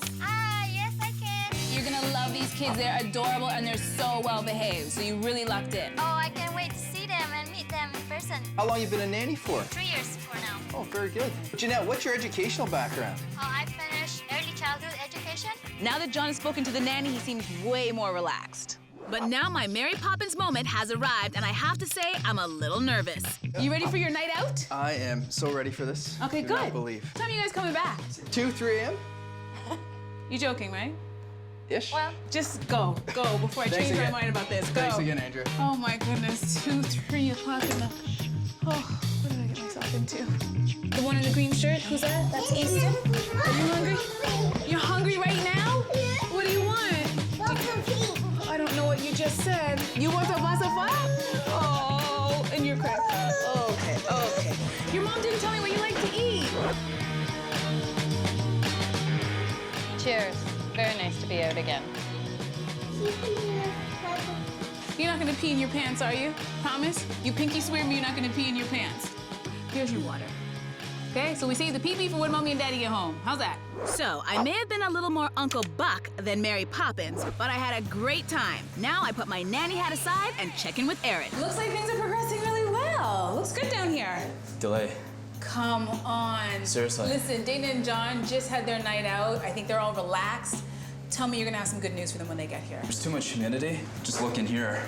Yes, I can. You're gonna love these kids. They're adorable and they're so well behaved. So you really lucked in. Oh, I can't wait to see them and meet them in person. How long you been a nanny for? 3 years for now. Oh, very good. Jeanette, what's your educational background? Oh, I finished early childhood education. Now that John has spoken to the nanny, he seems way more relaxed. But now my Mary Poppins moment has arrived, and I have to say, I'm a little nervous. You ready for your night out? I am so ready for this. Okay, Do good. not believe. What time are you guys coming back? 2, 3 a.m.? You joking, right? Ish. Well, Just go before I Thanks change my again. mind about this. Go. Thanks again, Andrea. Oh my goodness, 2, 3 o'clock in the... Oh, what did I get myself into? The one in the green shirt, who's that? That's Easton? Are you hungry? You're hungry right now? What do you want? I don't know what you just said. You want a vasafá? Oh, and you're cracked. Okay. Your mom didn't tell me what you like to eat. Cheers. Very nice to be out again. You're not gonna pee in your pants, are you? Promise? You pinky swear me you're not gonna pee in your pants. Here's your water. Okay, so we save the pee-pee for when mommy and daddy get home. How's that? So, I may have been a little more Uncle Buck than Mary Poppins, but I had a great time. Now I put my nanny hat aside and check in with Erin. Looks like things are progressing really well. Looks good down here. Delay. Come on. Seriously. Listen, Dana and John just had their night out. I think they're all relaxed. Tell me you're gonna have some good news for them when they get here. There's too much humidity. Just look in here.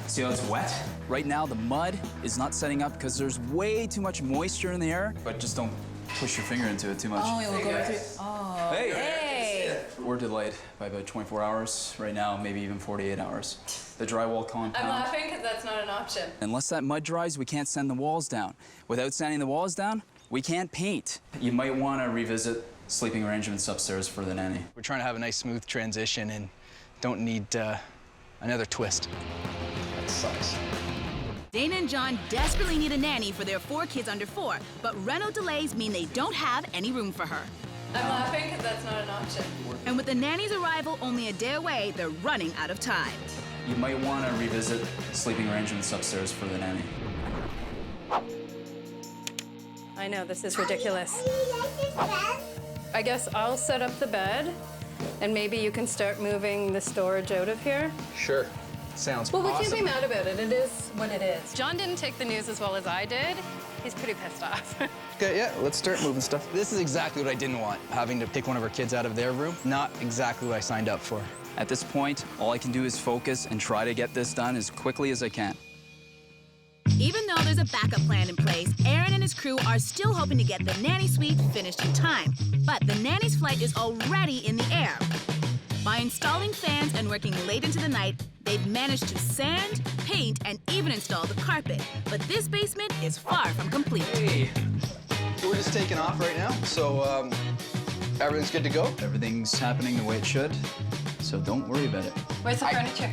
See how it's wet? Right now, the mud is not setting up because there's way too much moisture in the air, but just don't push your finger into it too much. Oh, it will go through. Oh. Hey. We're delayed by about 24 hours. Right now, maybe even 48 hours. The drywall compound. I'm laughing because that's not an option. Unless that mud dries, we can't sand the walls down. Without sanding the walls down, we can't paint. You might want to revisit sleeping arrangements upstairs for the nanny. We're trying to have a nice, smooth transition and don't need another twist. That sucks. Dana and John desperately need a nanny for their 4 kids under 4, but reno delays mean they don't have any room for her. I'm laughing because that's not an option. And with the nanny's arrival only a day away, they're running out of time. You might want to revisit sleeping arrangements upstairs for the nanny. I know, this is ridiculous. I guess I'll set up the bed, and maybe you can start moving the storage out of here. Sure. Sounds Well, we awesome. can't be mad about it. It is what it is. John didn't take the news as well as I did. He's pretty pissed off. Okay, yeah, let's start moving stuff. This is exactly what I didn't want, having to take one of our kids out of their room. Not exactly what I signed up for. At this point, all I can do is focus and try to get this done as quickly as I can. Even though there's a backup plan in place, Aaron and his crew are still hoping to get the nanny suite finished in time. But the nanny's flight is already in the air. By installing fans and working late into the night, they've managed to sand, paint, and even install the carpet. But this basement is far from complete. Hey. We're just taking off right now, so everything's good to go? Everything's happening the way it should, so don't worry about it. Where's the furniture?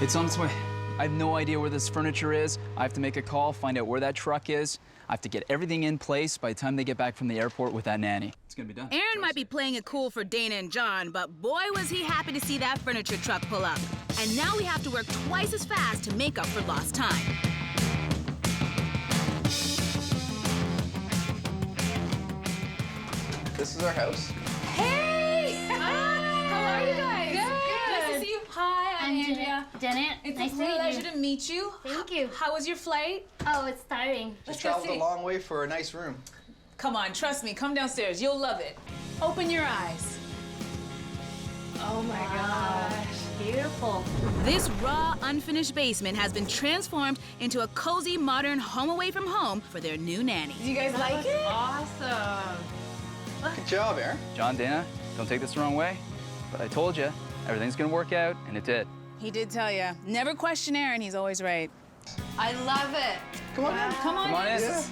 It's on its way. I have no idea where this furniture is. I have to make a call, find out where that truck is. I have to get everything in place by the time they get back from the airport with that nanny. It's gonna be done. Aaron might be playing it cool for Dana and John, but boy was he happy to see that furniture truck pull up. And now we have to work twice as fast to make up for lost time. This is our house. Hey! How are you guys? Good. Nice to see you. Hi, I'm Andrea. Janet, It's nice a to meet pleasure you. to meet you. Thank you. How was your flight? Oh, it's tiring. Just traveled a long way for a nice room. Come on, trust me. Come downstairs. You'll love it. Open your eyes. Oh my gosh, beautiful. This raw, unfinished basement has been transformed into a cozy, modern home away from home for their new nanny. Do you guys like it? Awesome. Good job, Aaron. John, Dana, don't take this the wrong way, but I told you, everything's gonna work out, and it did. He did tell you. Never question Aaron, he's always right. I love it. Come on in. Come on, Come on in. Yeah.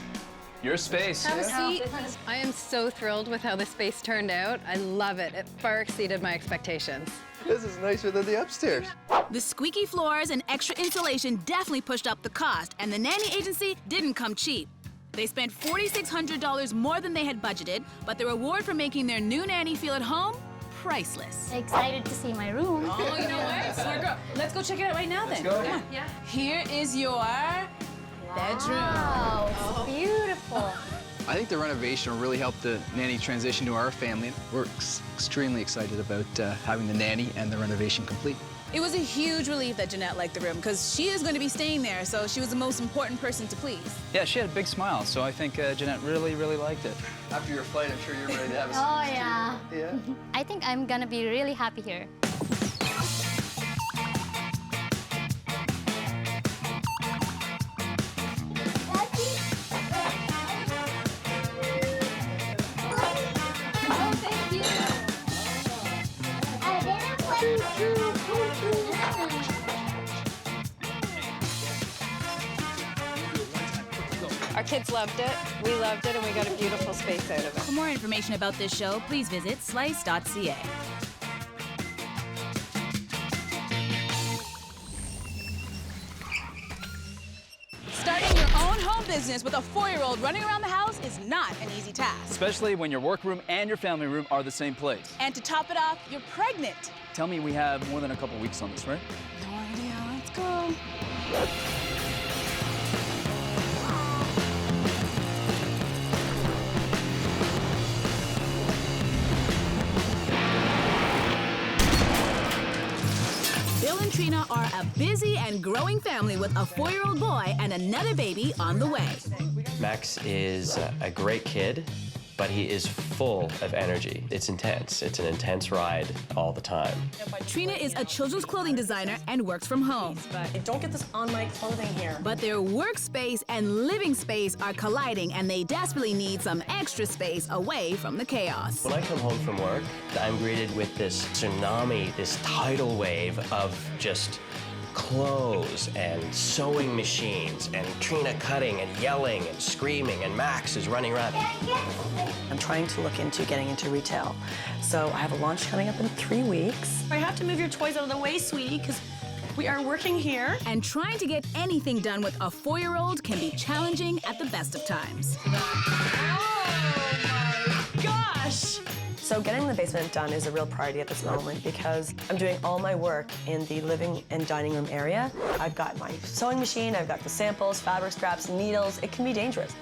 Your space. Have a seat. I am so thrilled with how the space turned out. I love it. It far exceeded my expectations. This is nicer than the upstairs. The squeaky floors and extra insulation definitely pushed up the cost, and the nanny agency didn't come cheap. They spent $4,600 more than they had budgeted, but the reward for making their new nanny feel at home, priceless. Excited to see my room. Oh, you know what? Smart girl. Let's go check it out right now then. Let's go. Come on. Yeah. Here is your bedroom. Wow, it's beautiful. I think the renovation will really help the nanny transition to our family. We're extremely excited about having the nanny and the renovation complete. It was a huge relief that Jeanette liked the room because she is going to be staying there, so she was the most important person to please. Yeah, she had a big smile, so I think Jeanette really, really liked it. After your flight, I'm sure you're ready to have a Oh, yeah. Yeah. I think I'm gonna be really happy here. Oh, thank you. Our kids loved it, we loved it, and we got a beautiful space out of it. For more information about this show, please visit slice.ca. Starting your own home business with a 4-year-old running around the house is not an easy task. Especially when your workroom and your family room are the same place. And to top it off, you're pregnant. Tell me we have more than a couple weeks on this, right? No idea, let's go. Bill and Trina are a busy and growing family with a 4-year-old boy and another baby on the way. Max is a great kid, but he is full of energy. It's intense. It's an intense ride all the time. Trina is a children's clothing designer and works from home. Don't get this on my clothing here. But their workspace and living space are colliding, and they desperately need some extra space away from the chaos. When I come home from work, I'm greeted with this tsunami, this tidal wave of just clothes and sewing machines and Trina cutting and yelling and screaming, and Max is running around. I'm trying to look into getting into retail. So I have a launch coming up in 3 weeks. I have to move your toys out of the way, sweetie, because we are working here. And trying to get anything done with a 4-year-old can be challenging at the best of times. Oh my gosh! So getting the basement done is a real priority at this moment because I'm doing all my work in the living and dining room area. I've got my sewing machine, I've got the samples, fabric scraps, needles. It can be dangerous.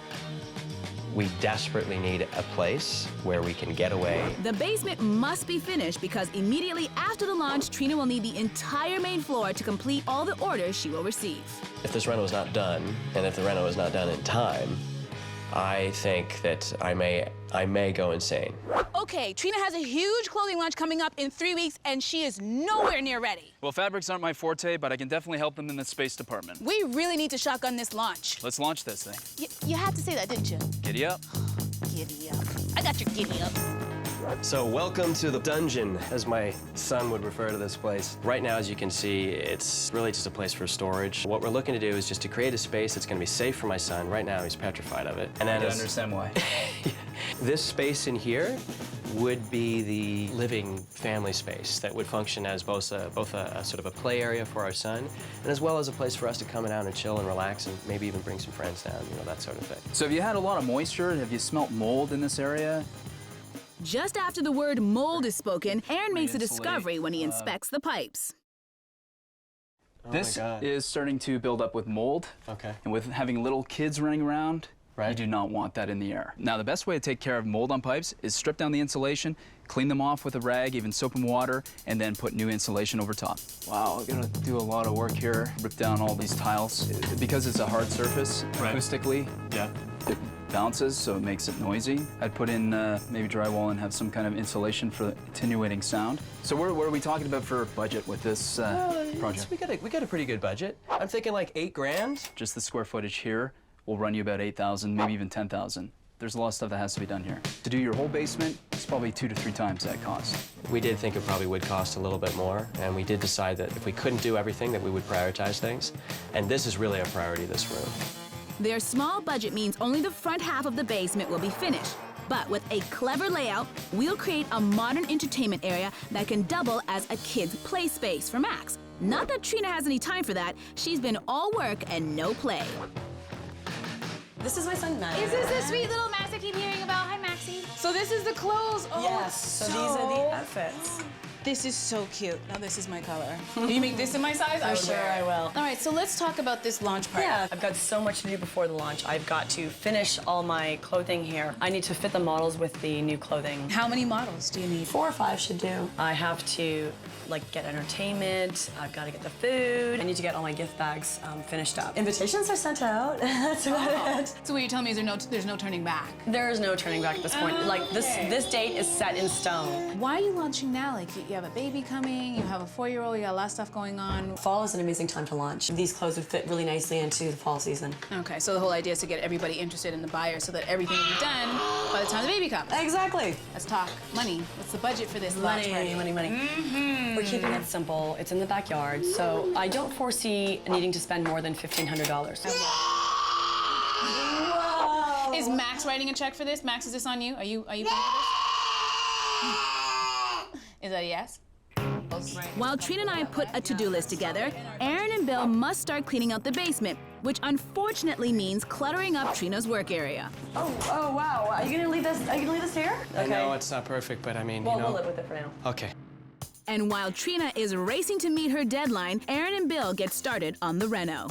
We desperately need a place where we can get away. The basement must be finished because immediately after the launch, Trina will need the entire main floor to complete all the orders she will receive. If this reno is not done, and if the reno is not done in time, I think that I may go insane. Okay, Trina has a huge clothing launch coming up in 3 weeks, and she is nowhere near ready. Well, fabrics aren't my forte, but I can definitely help them in the space department. We really need to shotgun this launch. Let's launch this thing. You had to say that, didn't you? Giddy up. Giddy up. I got your giddy up. So welcome to the dungeon, as my son would refer to this place. Right now, as you can see, it's really just a place for storage. What we're looking to do is just to create a space that's going to be safe for my son. Right now, he's petrified of it. And then I understand why. This space in here would be the living family space that would function as both a sort of a play area for our son, and as well as a place for us to come down and chill and relax and maybe even bring some friends down, you know, that sort of thing. So have you had a lot of moisture? Have you smelt mold in this area? Just after the word mold is spoken, Aaron makes a discovery when he inspects the pipes. This is starting to build up with mold. Okay. And with having little kids running around, you do not want that in the air. Now, the best way to take care of mold on pipes is strip down the insulation, clean them off with a rag, even soap and water, and then put new insulation over top. Wow, I'm gonna do a lot of work here. Rip down all these tiles. Because it's a hard surface, acoustically, bounces, so it makes it noisy. I'd put in maybe drywall and have some kind of insulation for attenuating sound. So what are we talking about for budget with this project? We got a pretty good budget. I'm thinking like $8,000. Just the square footage here will run you about 8,000, maybe even 10,000. There's a lot of stuff that has to be done here. To do your whole basement, it's probably 2 to 3 times that cost. We did think it probably would cost a little bit more, and we did decide that if we couldn't do everything, that we would prioritize things. And this is really a priority, this room. Their small budget means only the front half of the basement will be finished. But with a clever layout, we'll create a modern entertainment area that can double as a kid's play space for Max. Not that Trina has any time for that. She's been all work and no play. This is my son, Max. Is this the sweet little Max I keep hearing about? Hi, Maxie. So this is the clothes. Oh, yes, so these are the outfits. This is so cute. Now this is my color. Can you make this in my size? I'm sure I will. All right, so let's talk about this launch party. Yeah, I've got so much to do before the launch. I've got to finish all my clothing here. I need to fit the models with the new clothing. How many models do you need? 4 or 5 should do. I have to get entertainment. I've got to get the food. I need to get all my gift bags finished up. Invitations are sent out. That's about it. So what you're telling me is there's no turning back? There is no turning back at this point. This date is set in stone. Why are you launching now? Like you have a baby coming, you have a 4-year-old, you got a lot of stuff going on. Fall is an amazing time to launch. These clothes would fit really nicely into the fall season. Okay, so the whole idea is to get everybody interested in the buyer so that everything will be done by the time the baby comes. Exactly. Let's talk money. What's the budget for this launch party? Money. Mm-hmm. We're keeping it simple. It's in the backyard, so I don't foresee needing to spend more than $1,500. Whoa. Is Max writing a check for this? Max, is this on you? Are you paying for this? Is that a yes? While Trina and I put a to-do list together, Aaron and Bill must start cleaning out the basement, which unfortunately means cluttering up Trina's work area. Oh wow. Are you gonna leave this? Are you gonna leave this here? I know it's not perfect, but I mean, well, we'll live with it for now. Okay. And while Trina is racing to meet her deadline, Aaron and Bill get started on the reno.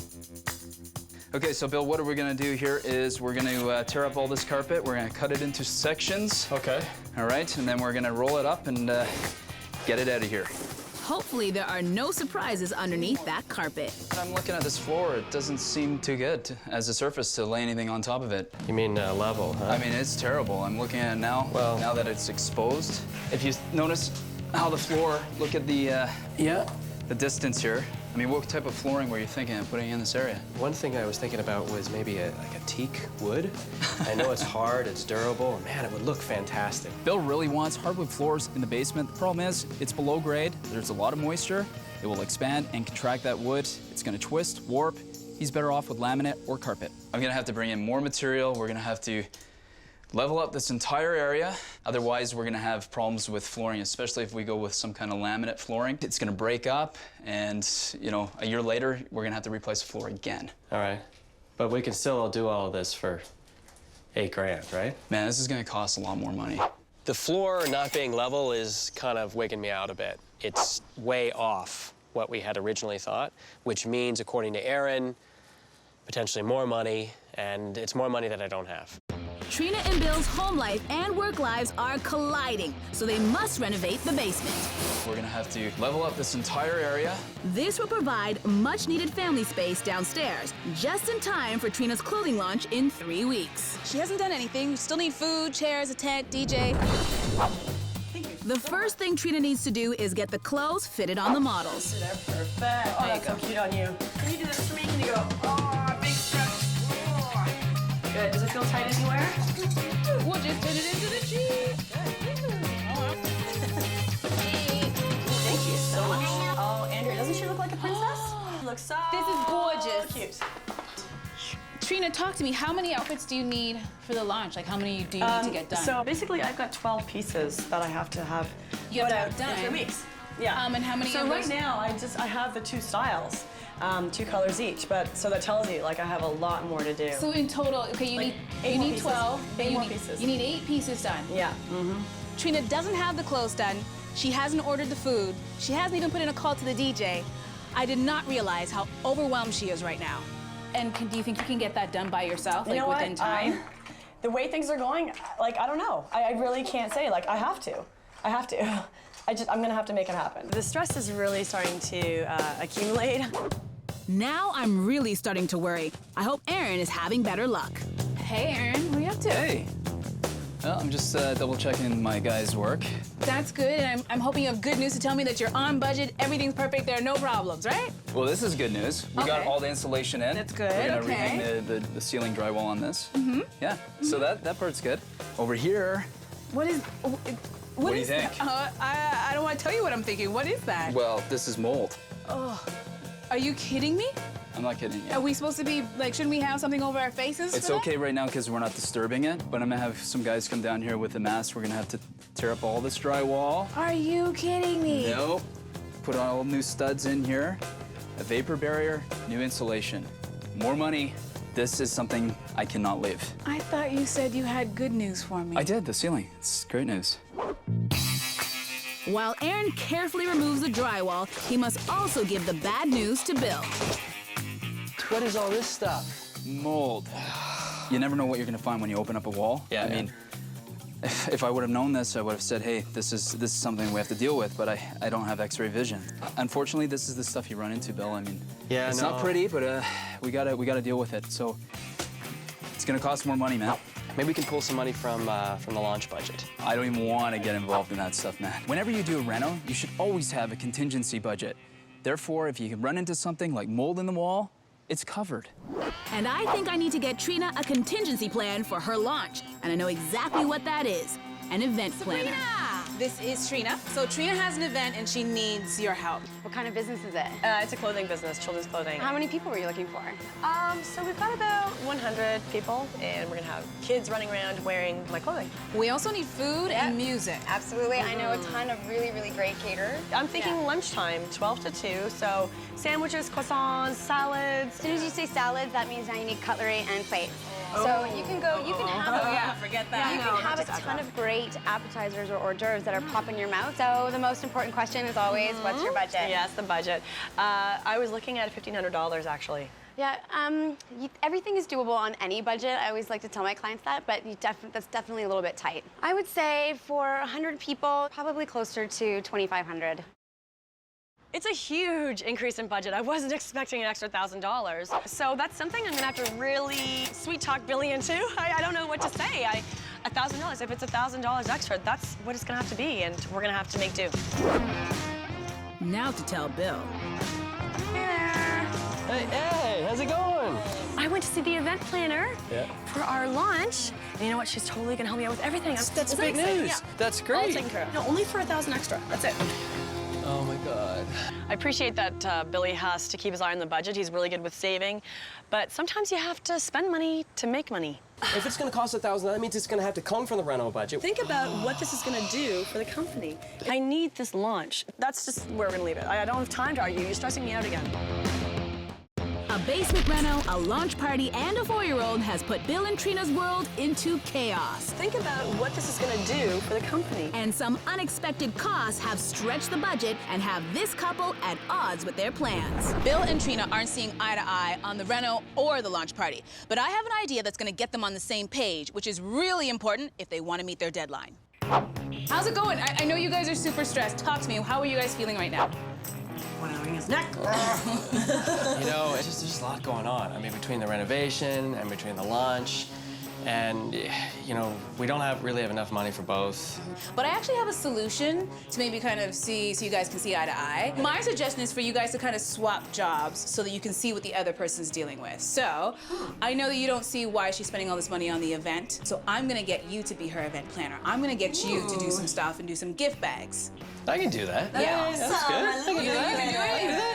Okay, so Bill, what we're gonna do here is we're gonna tear up all this carpet. We're gonna cut it into sections. Okay. All right, and then we're gonna roll it up and get it out of here. Hopefully there are no surprises underneath that carpet. I'm looking at this floor. It doesn't seem too good as a surface to lay anything on top of it. You mean level, huh? I mean, it's terrible. I'm looking at it now, now that it's exposed. If you notice how the floor, look at the distance here. I mean, what type of flooring were you thinking of putting in this area? One thing I was thinking about was maybe like a teak wood. I know it's hard, it's durable, and man, it would look fantastic. Bill really wants hardwood floors in the basement. The problem is, it's below grade. There's a lot of moisture. It will expand and contract that wood. It's gonna twist, warp. He's better off with laminate or carpet. I'm gonna have to bring in more material. We're gonna have to level up this entire area. Otherwise, we're gonna have problems with flooring, especially if we go with some kind of laminate flooring. It's gonna break up, and a year later, we're gonna have to replace the floor again. All right, but we can still do all of this for $8,000, right? Man, this is gonna cost a lot more money. The floor not being level is kind of wigging me out a bit. It's way off what we had originally thought, which means, according to Aaron, potentially more money, and it's more money that I don't have. Trina and Bill's home life and work lives are colliding, so they must renovate the basement. We're gonna have to level up this entire area. This will provide much-needed family space downstairs, just in time for Trina's clothing launch in 3 weeks. She hasn't done anything. We still need food, chairs, a tent, DJ. The first thing Trina needs to do is get the clothes fitted on the models. They're perfect. Oh, that's so cute on you. Can you do this for me? Can you go, big stretch. Good. Does it feel tight anywhere? We'll just fit it into the jeep. Thank you so much. Oh, Andrea, doesn't she look like a princess? She looks so This is gorgeous. Cute. Trina, talk to me. How many outfits do you need for the launch? Like, how many do you need to get done? So basically, I've got 12 pieces that I have to have You have put to out have done. in 3 weeks. Yeah. And how many So of right those? now, I have the 2 styles, 2 colors each. But so that tells you, like, I have a lot more to do. So in total, okay, you need 12. but 8 you more need, pieces. You need 8 pieces done. Yeah. Mm-hmm. Trina doesn't have the clothes done. She hasn't ordered the food. She hasn't even put in a call to the DJ. I did not realize how overwhelmed she is right now. And do you think you can get that done by yourself, like within time? The way things are going, like, I don't know. I really can't say. Like, I have to. I'm gonna have to make it happen. The stress is really starting to accumulate. Now I'm really starting to worry. I hope Aaron is having better luck. Hey, Aaron, what are you up up to? Hey. Well, I'm just double checking my guys' work. That's good, and I'm hoping you have good news to tell me that you're on budget, everything's perfect, there are no problems, right? Well, this is good news. We got Okay. all the insulation in. That's good, We're gonna okay. rehang the ceiling drywall on this. Mm-hmm. Yeah, so that part's good. Over here, What is... What do you is think? that? I don't want to tell you what I'm thinking. What is that? well, this is mold. Oh, are you kidding me? I'm not kidding you. Are we supposed to be, like, shouldn't we have something over our faces It's for that? okay right now because we're not disturbing it, but I'm gonna have some guys come down here with a mask. We're gonna have to tear up all this drywall. Are you kidding me? Nope. Put all new studs in here, a vapor barrier, new insulation. More money. This is something I cannot leave. I thought you said you had good news for me. I did, the ceiling. It's great news. While Aaron carefully removes the drywall, he must also give the bad news to Bill. What is all this stuff? Mold. You never know what you're gonna find when you open up a wall. Yeah, I mean, if I would have known this, I would have said, hey, this is something we have to deal with, but I don't have X-ray vision. Unfortunately, this is the stuff you run into, Bill. I mean, Yeah, it's no. not pretty, but we gotta deal with it. So it's gonna cost more money, man. Maybe we can pull some money from the launch budget. I don't even want to get involved in that stuff, man. Whenever you do a reno, you should always have a contingency budget. Therefore, if you run into something like mold in the wall, it's covered. And I think I need to get Trina a contingency plan for her launch. And I know exactly what that is, an event planner. This is Trina. So Trina has an event and she needs your help. What kind of business is it? It's a clothing business, children's clothing. How many people were you looking for? So we've got about 100 people, and we're gonna have kids running around wearing my clothing. We also need food and music. Absolutely. I know a ton of really, really great caterers. I'm thinking lunchtime, 12 to 2, so sandwiches, croissants, salads. As soon as you say salads, that means now you need cutlery and plates. So you can go, you can have forget that. You can have a ton of great appetizers or hors d'oeuvres that are popping in your mouth. So the most important question is always, what's your budget? Yes, the budget. I was looking at $1,500 actually. Yeah, everything is doable on any budget. I always like to tell my clients that, but that's definitely a little bit tight. I would say for 100 people, probably closer to $2,500. It's a huge increase in budget. I wasn't expecting an extra $1,000. So that's something I'm gonna have to really sweet talk Billy into. I don't know what to say. $1,000, if it's $1,000 extra, that's what it's gonna have to be, and we're gonna have to make do. Now to tell Bill. Hey, how's it going? I went to see the event planner Yeah. for our launch. And you know what? She's totally gonna help me out with everything. That's big news. That's great. All taken care of. No, only for $1,000 extra. That's it. Oh my God. I appreciate that Billy has to keep his eye on the budget. He's really good with saving. But sometimes you have to spend money to make money. If it's gonna cost $1,000, that means it's gonna have to come from the rental budget. Think about what this is gonna do for the company. I need this launch. That's just where we're gonna leave it. I don't have time to argue. You're stressing me out again. A basement reno, a launch party, and a 4-year-old has put Bill and Trina's world into chaos. Think about what this is gonna do for the company. And some unexpected costs have stretched the budget and have this couple at odds with their plans. Bill and Trina aren't seeing eye to eye on the reno or the launch party, but I have an idea that's gonna get them on the same page, which is really important if they want to meet their deadline. How's it going? I know you guys are super stressed. Talk to me. How are you guys feeling right now? Wallowing his neck. You know, there's a lot going on. I mean, between the renovation and between the launch, and you know, we don't really have enough money for both. But I actually have a solution to maybe kind of see, so you guys can see eye to eye. My suggestion is for you guys to kind of swap jobs so that you can see what the other person's dealing with. So, I know that you don't see why she's spending all this money on the event, so I'm gonna get you to be her event planner. I'm gonna get you to do some stuff and do some gift bags. I can do that. Yeah. That's good. I can do You that. can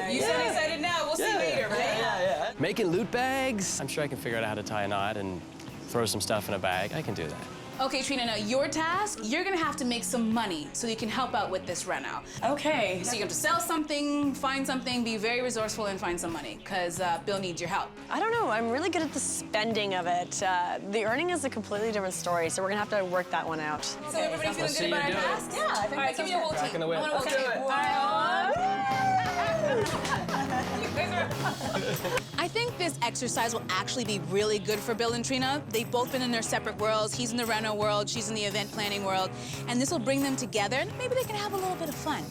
do it? You sound excited now. We'll see later, right? Yeah. Making loot bags. I'm sure I can figure out how to tie a knot and throw some stuff in a bag. I can do that. Okay, Trina, now your task, you're gonna have to make some money so you can help out with this reno. Okay. So you have to sell something, find something, be very resourceful and find some money, because Bill needs your help. I don't know. I'm really good at the spending of it. The earning is a completely different story, so we're gonna have to work that one out. So everybody feeling good about our task? Yeah, I think All right, give me a whole team. Cracking the whip. I want a whole Let's do team. it. All right. I think this exercise will actually be really good for Bill and Trina. They've both been in their separate worlds. He's in the reno world, she's in the event planning world. And this will bring them together, and maybe they can have a little bit of fun.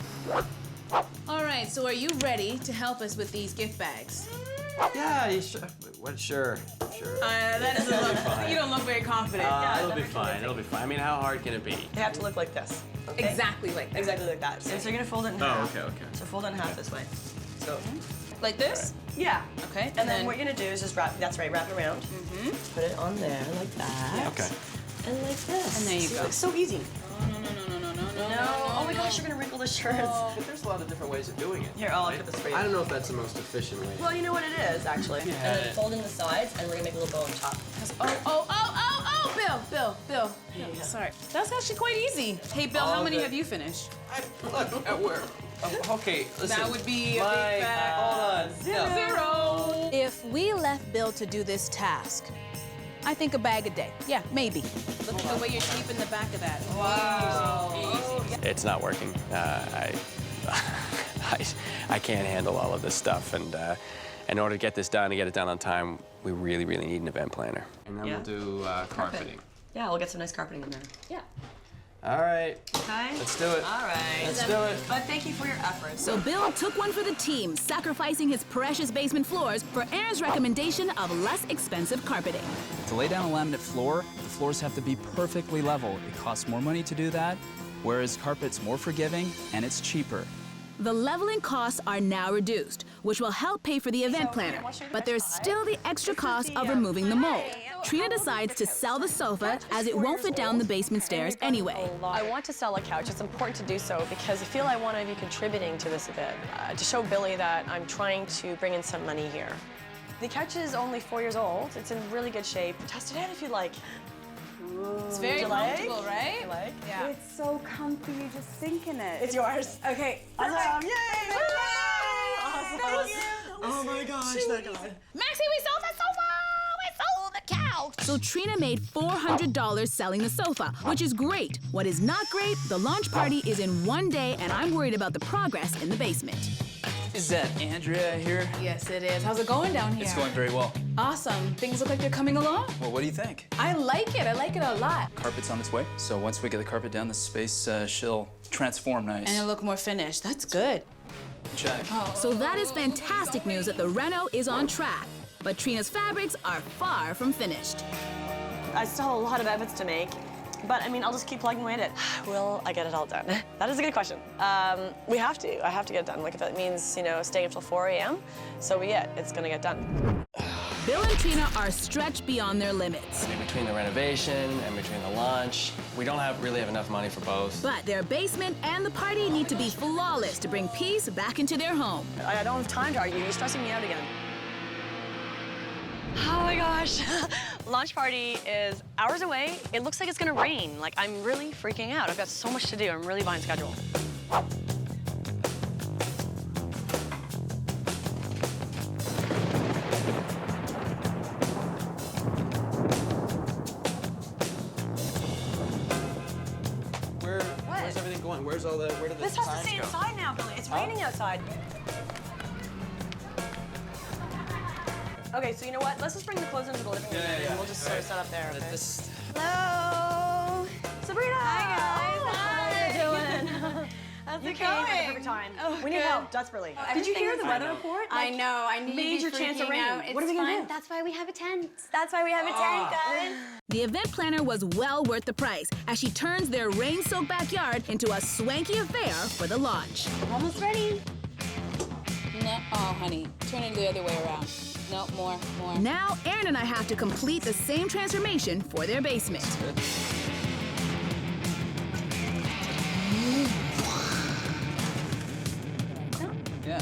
All right, so are you ready to help us with these gift bags? Yeah, you sure? What? Sure. That doesn't look. You don't look very confident. It'll be fine. It'll be fine. I mean, how hard can it be? They have to look like this. Okay? Exactly like that. Exactly like that. So you're gonna fold it in half. okay. So fold it in half this way. So. Like this? Yeah. Okay. And then what you're gonna do is just wrap. That's right. Wrap it around. Put it on there like that. Okay. And like this. And there you go. It's so easy. No. Oh my gosh, you're gonna wrinkle the shirts. But there's a lot of different ways of doing it. Here, I'll look at this for you. I don't know if that's the most efficient way. Well, you know what it is, actually. And then fold in the sides, and we're gonna make a little bow on top. Bill. Sorry. That's actually quite easy. Hey, Bill, how many have you finished? Look, at where? Okay, listen. That would be a big fat hold on. zero. If we left Bill to do this task, I think a bag a day. Yeah, maybe. Look at the way you're keeping the back of that. Wow. Easy. It's not working. I can't handle all of this stuff, and in order to get this done and get it done on time, we really need an event planner. And then we'll do carpeting. Yeah, we'll get some nice carpeting in there. Yeah. All right. Okay. Let's do it. All right. Let's do it. But thank you for your efforts. So Bill took one for the team, sacrificing his precious basement floors for Aaron's recommendation of less expensive carpeting. To lay down a laminate floor, the floors have to be perfectly level. It costs more money to do that, whereas carpet's more forgiving and it's cheaper. The leveling costs are now reduced, which will help pay for the event planner. But there's still the extra cost of removing the mold. Trina decides to sell the sofa as it won't fit down the basement stairs anyway. I want to sell a couch. It's important to do so because I feel I want to be contributing to this event, to show Billy that I'm trying to bring in some money here. The couch is only 4 years old. It's in really good shape. Test it out if you like. It's very comfortable, right? You like? Yeah. It's so comfy, you just sink in it. It's yours. Okay. Awesome. Yay! Awesome. Thank you. Oh my gosh, that guy. Maxie, we sold the sofa! We sold the couch! So Trina made $400 selling the sofa, which is great. What is not great, the launch party is in one day, and I'm worried about the progress in the basement. Is that Andrea here? Yes, it is. How's it going down here? It's going very well. Awesome. Things look like they're coming along. Well, what do you think? I like it. I like it a lot. Carpet's on its way. So once we get the carpet down, the space she'll transform nice. And it'll look more finished. That's good. Check. So that is fantastic news that the reno is on track. But Trina's fabrics are far from finished. I still have a lot of edits to make, but I mean, I'll just keep plugging away at it. Will I get it all done? That is a good question. We have to. I have to get it done. Like if it means, you know, staying until 4 a.m., so be it. It's gonna get done. Bill and Trina are stretched beyond their limits. Between the renovation and between the launch, we don't really have enough money for both. But their basement and the party need to be flawless to bring peace back into their home. I don't have time to argue. You're stressing me out again. Oh my gosh. Launch party is hours away. It looks like it's gonna rain. Like, I'm really freaking out. I've got so much to do. I'm really behind schedule. Where's everything going? Where did This has to stay inside now, Billy. It's raining outside. Okay, so you know what? Let's just bring the clothes into the living room and we'll just sort of set up there, okay? Hello. Sabrina! Hi, guys. How are you doing? How's You it came at the going? perfect time. Oh, we need good. help, desperately. Did you hear the weather report? I know. I knew major chance of rain. What are we gonna do? That's why we have a tent. That's why we have a tent, guys. The event planner was well worth the price as she turns their rain-soaked backyard into a swanky affair for the launch. Almost ready. No, oh, honey. Turn it the other way around. No, more. Now, Aaron and I have to complete the same transformation for their basement. Yeah.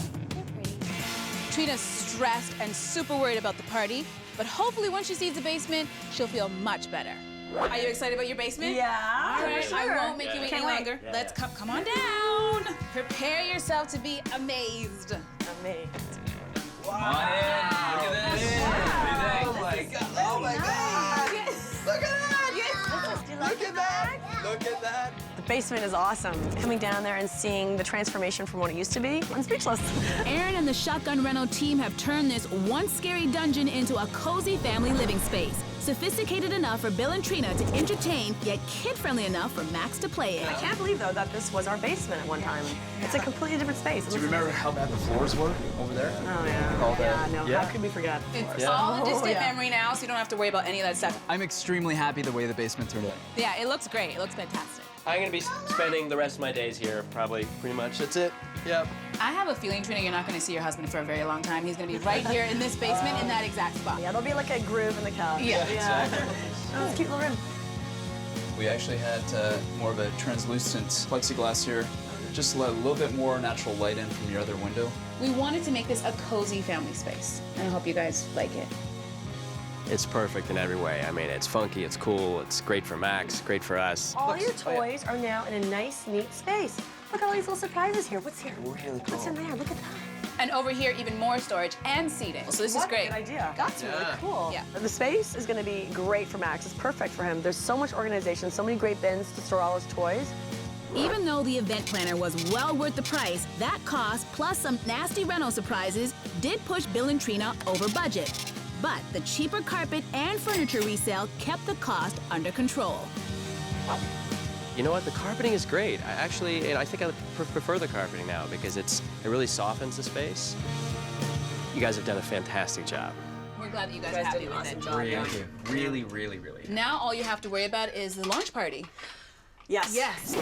Trina's stressed and super worried about the party, but hopefully once she sees the basement, she'll feel much better. Are you excited about your basement? Yeah. All right, sure. I won't make you wait Can't any wait. longer. Let's come on down. Prepare yourself to be amazed. Amazing. Come on in. Look at this. Oh my God. Oh my God. Yes. Look at that. Yes. Look at that. Look at that. The basement is awesome. Coming down there and seeing the transformation from what it used to be, I'm speechless. Aaron and the Shotgun Reno team have turned this once scary dungeon into a cozy family living space. Sophisticated enough for Bill and Trina to entertain, yet kid-friendly enough for Max to play in. I can't believe, though, that this was our basement at one time. It's a completely different space. Do you remember how bad the floors were over there? Oh, yeah. All that. No, how could we forget? It's all a distant memory now, so you don't have to worry about any of that stuff. I'm extremely happy the way the basement turned out. Yeah, it looks great. It looks fantastic. I'm gonna be spending the rest of my days here, probably, pretty much. That's it. Yep. I have a feeling, Trina, you're not going to see your husband for a very long time. He's going to be right here in this basement in that exact spot. Yeah, there'll be like a groove in the couch. Yeah. Exactly. Oh, it's a cute little room. We actually had more of a translucent plexiglass here, just to let a little bit more natural light in from your other window. We wanted to make this a cozy family space, and I hope you guys like it. It's perfect in every way. I mean, it's funky, it's cool, it's great for Max, great for us. All your toys are now in a nice, neat space. Look at all these little surprises here. What's here? Really cool. What's in there? Look at that. And over here, even more storage and seating. So this is great. Good idea. That's really Yeah. cool. Yeah. The space is going to be great for Max. It's perfect for him. There's so much organization, so many great bins to store all his toys. Even though the event planner was well worth the price, that cost, plus some nasty rental surprises, did push Bill and Trina over budget. But the cheaper carpet and furniture resale kept the cost under control. You know what? The carpeting is great. I think I prefer the carpeting now because it really softens the space. You guys have done a fantastic job. We're glad that you guys are happy with it. Really, really, really. Now all you have to worry about is the launch party. Yes. Yes.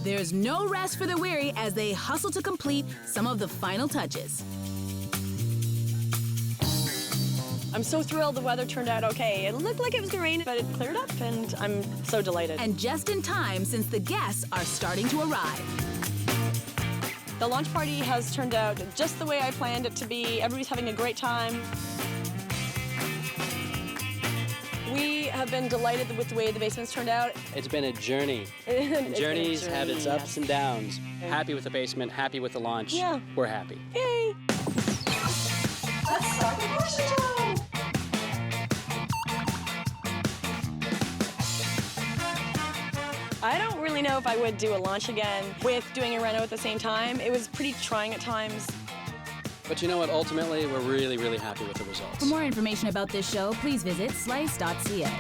There's no rest for the weary as they hustle to complete some of the final touches. I'm so thrilled the weather turned out okay. It looked like it was going to rain, but it cleared up, and I'm so delighted. And just in time since the guests are starting to arrive. The launch party has turned out just the way I planned it to be. Everybody's having a great time. We have been delighted with the way the basement's turned out. It's been a journey. And journeys have its ups and downs. Happy with the basement, happy with the launch. Yeah. We're happy. Yay! Let's start the portion show! I don't really know if I would do a launch again with doing a reno at the same time. It was pretty trying at times. But you know what? Ultimately, we're really, really happy with the results. For more information about this show, please visit slice.ca.